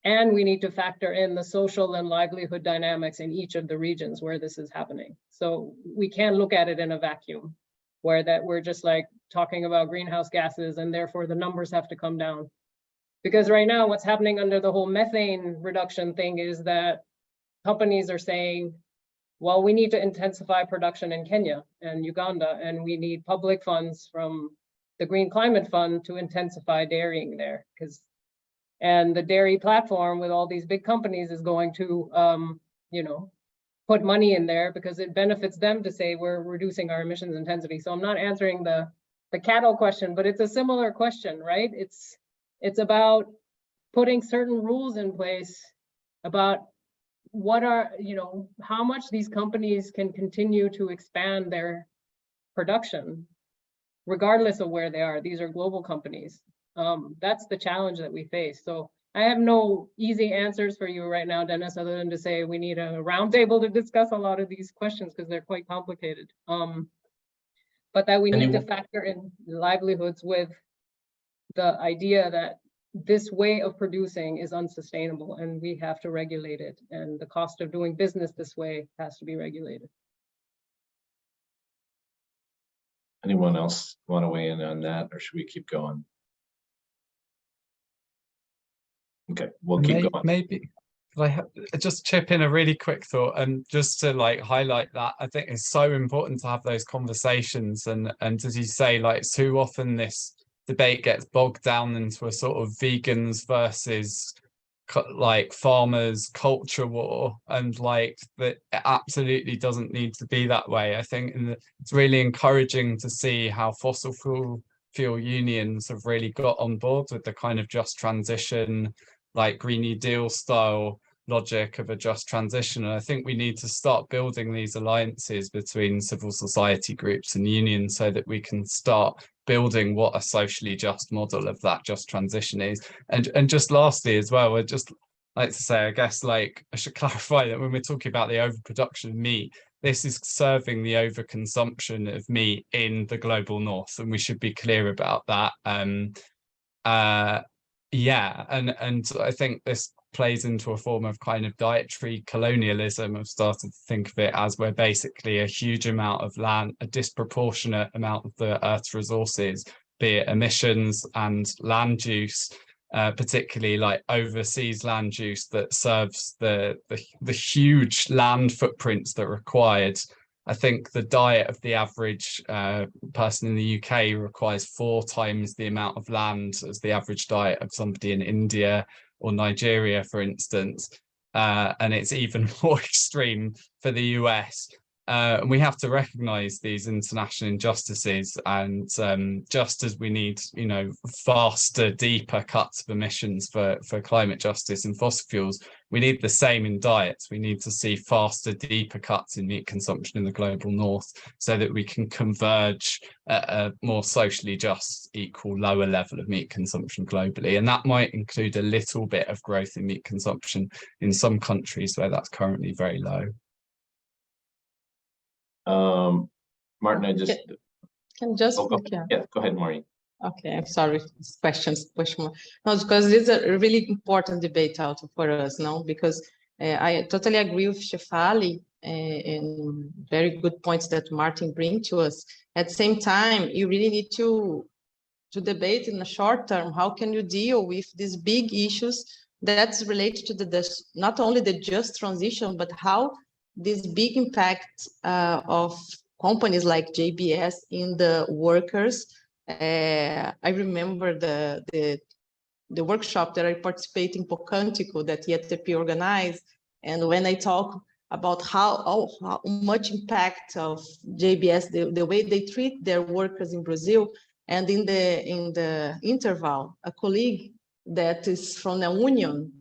we need to factor in the social and livelihood dynamics in each of the regions where this is happening. So we can't look at it in a vacuum. where that we're just like talking about greenhouse gases and therefore the numbers have to come down. Because right now what's happening under the whole methane reduction thing is that companies are saying, well, we need to intensify production in Kenya and Uganda, and we need public funds from the Green Climate Fund to intensify dairying there. And the dairy platform with all these big companies is going to, you know, put money in there because it benefits them to say we're reducing our emissions intensity. So I'm not answering the cattle question, but it's a similar question, right? It's about putting certain rules in place about what are, you know, how much these companies can continue to expand their production, regardless of where they are. These are global companies. That's the challenge that we face. So I have no easy answers for you right now, Dennis, other than to say we need a roundtable to discuss a lot of these questions because they're quite complicated. But that we need to factor in livelihoods with the idea that this way of producing is unsustainable and we have to regulate it. And the cost of doing business this way has to be regulated. Anyone else want to weigh in on that, or should we keep going? Okay, we'll keep going. Maybe could I just chip in a really quick thought, and just to like highlight that I think it's so important to have those conversations, and as you say, like too often this debate gets bogged down into a sort of vegans versus like farmers culture war, and like that it absolutely doesn't need to be that way. I think it's really encouraging to see how fossil fuel unions have really got on board with the kind of just transition, like Green New Deal style logic of a just transition. And I think we need to start building these alliances between civil society groups and unions so that we can start building what a socially just model of that just transition is. And just lastly as well, I'd just like to say, I guess, like, I should clarify that when we're talking about the overproduction of meat, this is serving the overconsumption of meat in the global north, and we should be clear about that. Yeah, and I think this plays into a form of kind of dietary colonialism. I've started to think of it as we're basically a huge amount of land, a disproportionate amount of the Earth's resources, be it emissions and land use, particularly like overseas land use that serves the huge land footprints that are required. I think the diet of the average person in the UK requires 4 times the amount of land as the average diet of somebody in India or Nigeria, for instance. And it's even more extreme for the US. And we have to recognize these international injustices, and just as we need, you know, faster, deeper cuts of emissions for climate justice and fossil fuels, we need the same in diets. We need to see faster, deeper cuts in meat consumption in the global north so that we can converge at a more socially just, equal, lower level of meat consumption globally. And that might include a little bit of growth in meat consumption in some countries where that's currently very low. Martin, I just can just yeah, go ahead, Maureen. Okay, I'm sorry. Question. No, because this is a really important debate out for us now, because I totally agree with Shefali and very good points that Martin brings to us. At the same time, you really need to debate in the short term, how can you deal with these big issues that's related to not only the just transition, but how this big impact of companies like JBS in the workers. I remember the workshop that I participated in Pocântico that IATP organized, and when I talk about how much impact of JBS, the way they treat their workers in Brazil, and in the interval, a colleague that is from the union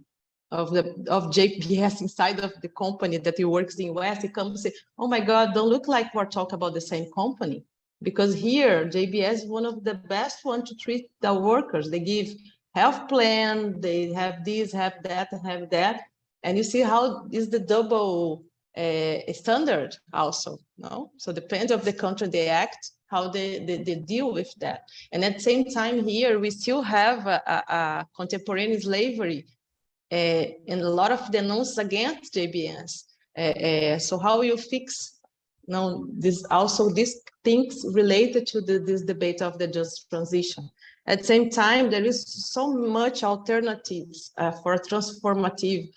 of JBS inside of the company that he works in US, he comes and say, "Oh my God, don't look like we're talking about the same company." Because here, JBS is one of the best ones to treat the workers. They give health plan, they have this, have that, have that. And you see how is the double standard also, no? So depends of the country they act, how they deal with that. And at the same time here, we still have a contemporary slavery and a lot of denuncias against JBS. So how you fix no, these things related to this debate of the just transition. At the same time, there is so much alternatives for a transformative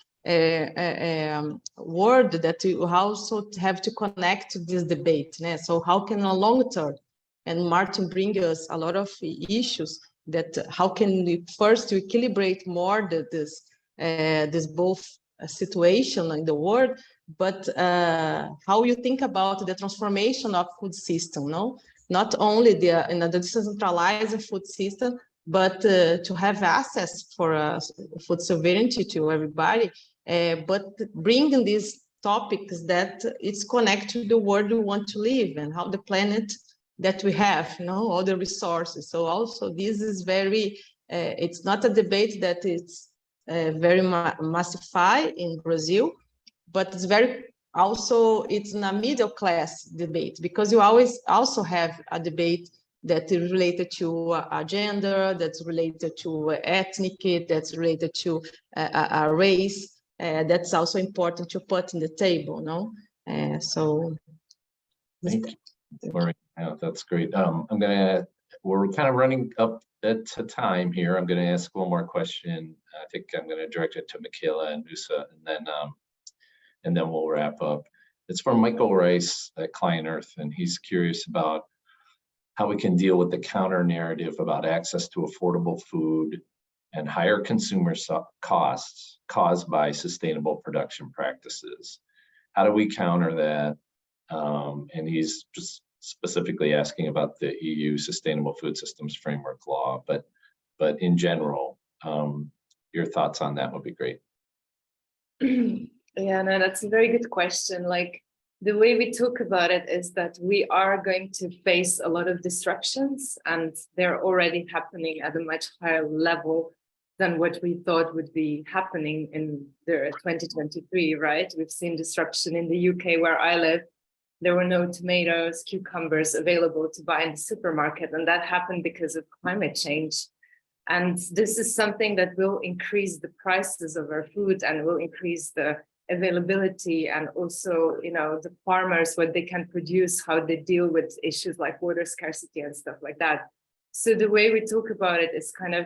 word that you also have to connect to this debate. So how can a long term, and Martin bring us a lot of issues that how can we first equilibrate more this both situation in the world, but how you think about the transformation of food system, no? Not only the decentralized food system, but to have access for food sovereignty to everybody, but bringing these topics that it's connected to the world we want to live and how the planet that we have, all the resources. So also this is very, it's not a debate that it's very massified in Brazil, but it's very also, it's a middle class debate, because you always also have a debate that is related to gender, that's related to ethnic, that's related to a race. That's also important to put in the table, no? So. Thank you, Maureen. Yeah, that's great. We're kind of running up to time here. I'm gonna ask one more question. I think I'm gonna direct it to Michaela and Nusa, and then we'll wrap up. It's from Michael Rice at Client Earth, and he's curious about how we can deal with the counter narrative about access to affordable food and higher consumer costs caused by sustainable production practices. How do we counter that? And he's just specifically asking about the EU Sustainable Food Systems Framework Law, but in general, your thoughts on that would be great. Yeah, no, that's a very good question. Like, the way we talk about it is that we are going to face a lot of disruptions, and they're already happening at a much higher level than what we thought would be happening in the 2023, right? We've seen disruption in the UK where I live. There were no tomatoes, cucumbers available to buy in the supermarket, and that happened because of climate change. And this is something that will increase the prices of our food and will increase the availability, and also, the farmers, what they can produce, how they deal with issues like water scarcity and stuff like that. So the way we talk about it is kind of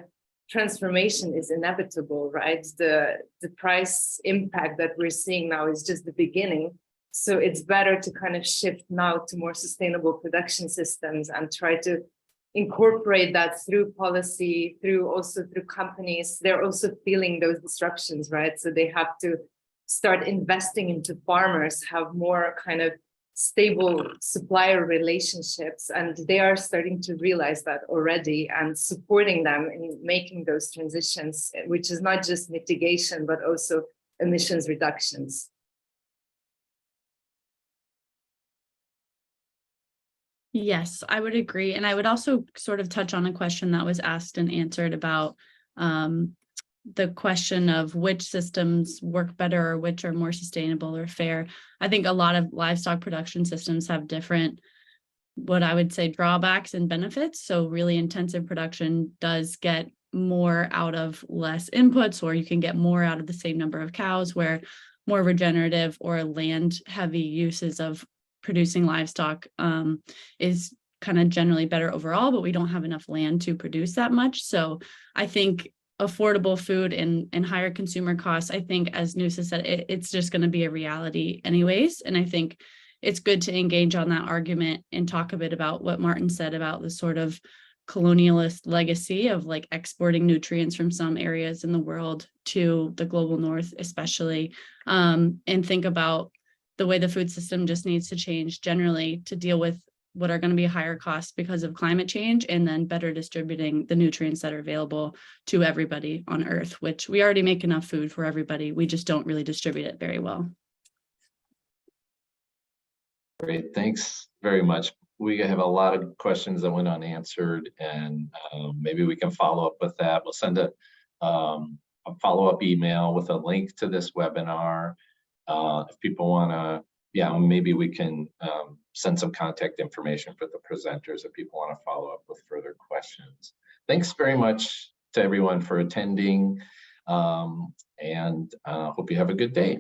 transformation is inevitable, right? The price impact that we're seeing now is just the beginning. So it's better to kind of shift now to more sustainable production systems and try to incorporate that through policy, through companies. They're also feeling those disruptions, right? So they have to start investing into farmers, have more kind of stable supplier relationships, and they are starting to realize that already and supporting them in making those transitions, which is not just mitigation, but also emissions reductions. Yes, I would agree. And I would also sort of touch on a question that was asked and answered about the question of which systems work better or which are more sustainable or fair. I think a lot of livestock production systems have different, what I would say, drawbacks and benefits. So really intensive production does get more out of less inputs, or you can get more out of the same number of cows, where more regenerative or land heavy uses of producing livestock is kind of generally better overall, but we don't have enough land to produce that much. So I think affordable food and higher consumer costs, I think, as Nusa said, it's just going to be a reality anyways. And I think it's good to engage on that argument and talk a bit about what Martin said about the sort of colonialist legacy of like exporting nutrients from some areas in the world to the global north, especially, and think about the way the food system just needs to change generally to deal with what are going to be higher costs because of climate change, and then better distributing the nutrients that are available to everybody on Earth, which we already make enough food for everybody. We just don't really distribute it very well. Great, thanks very much. We have a lot of questions that went unanswered, and maybe we can follow up with that. We'll send a follow-up email with a link to this webinar. If people want to, maybe we can send some contact information for the presenters if people want to follow up with further questions. Thanks very much to everyone for attending, and hope you have a good day.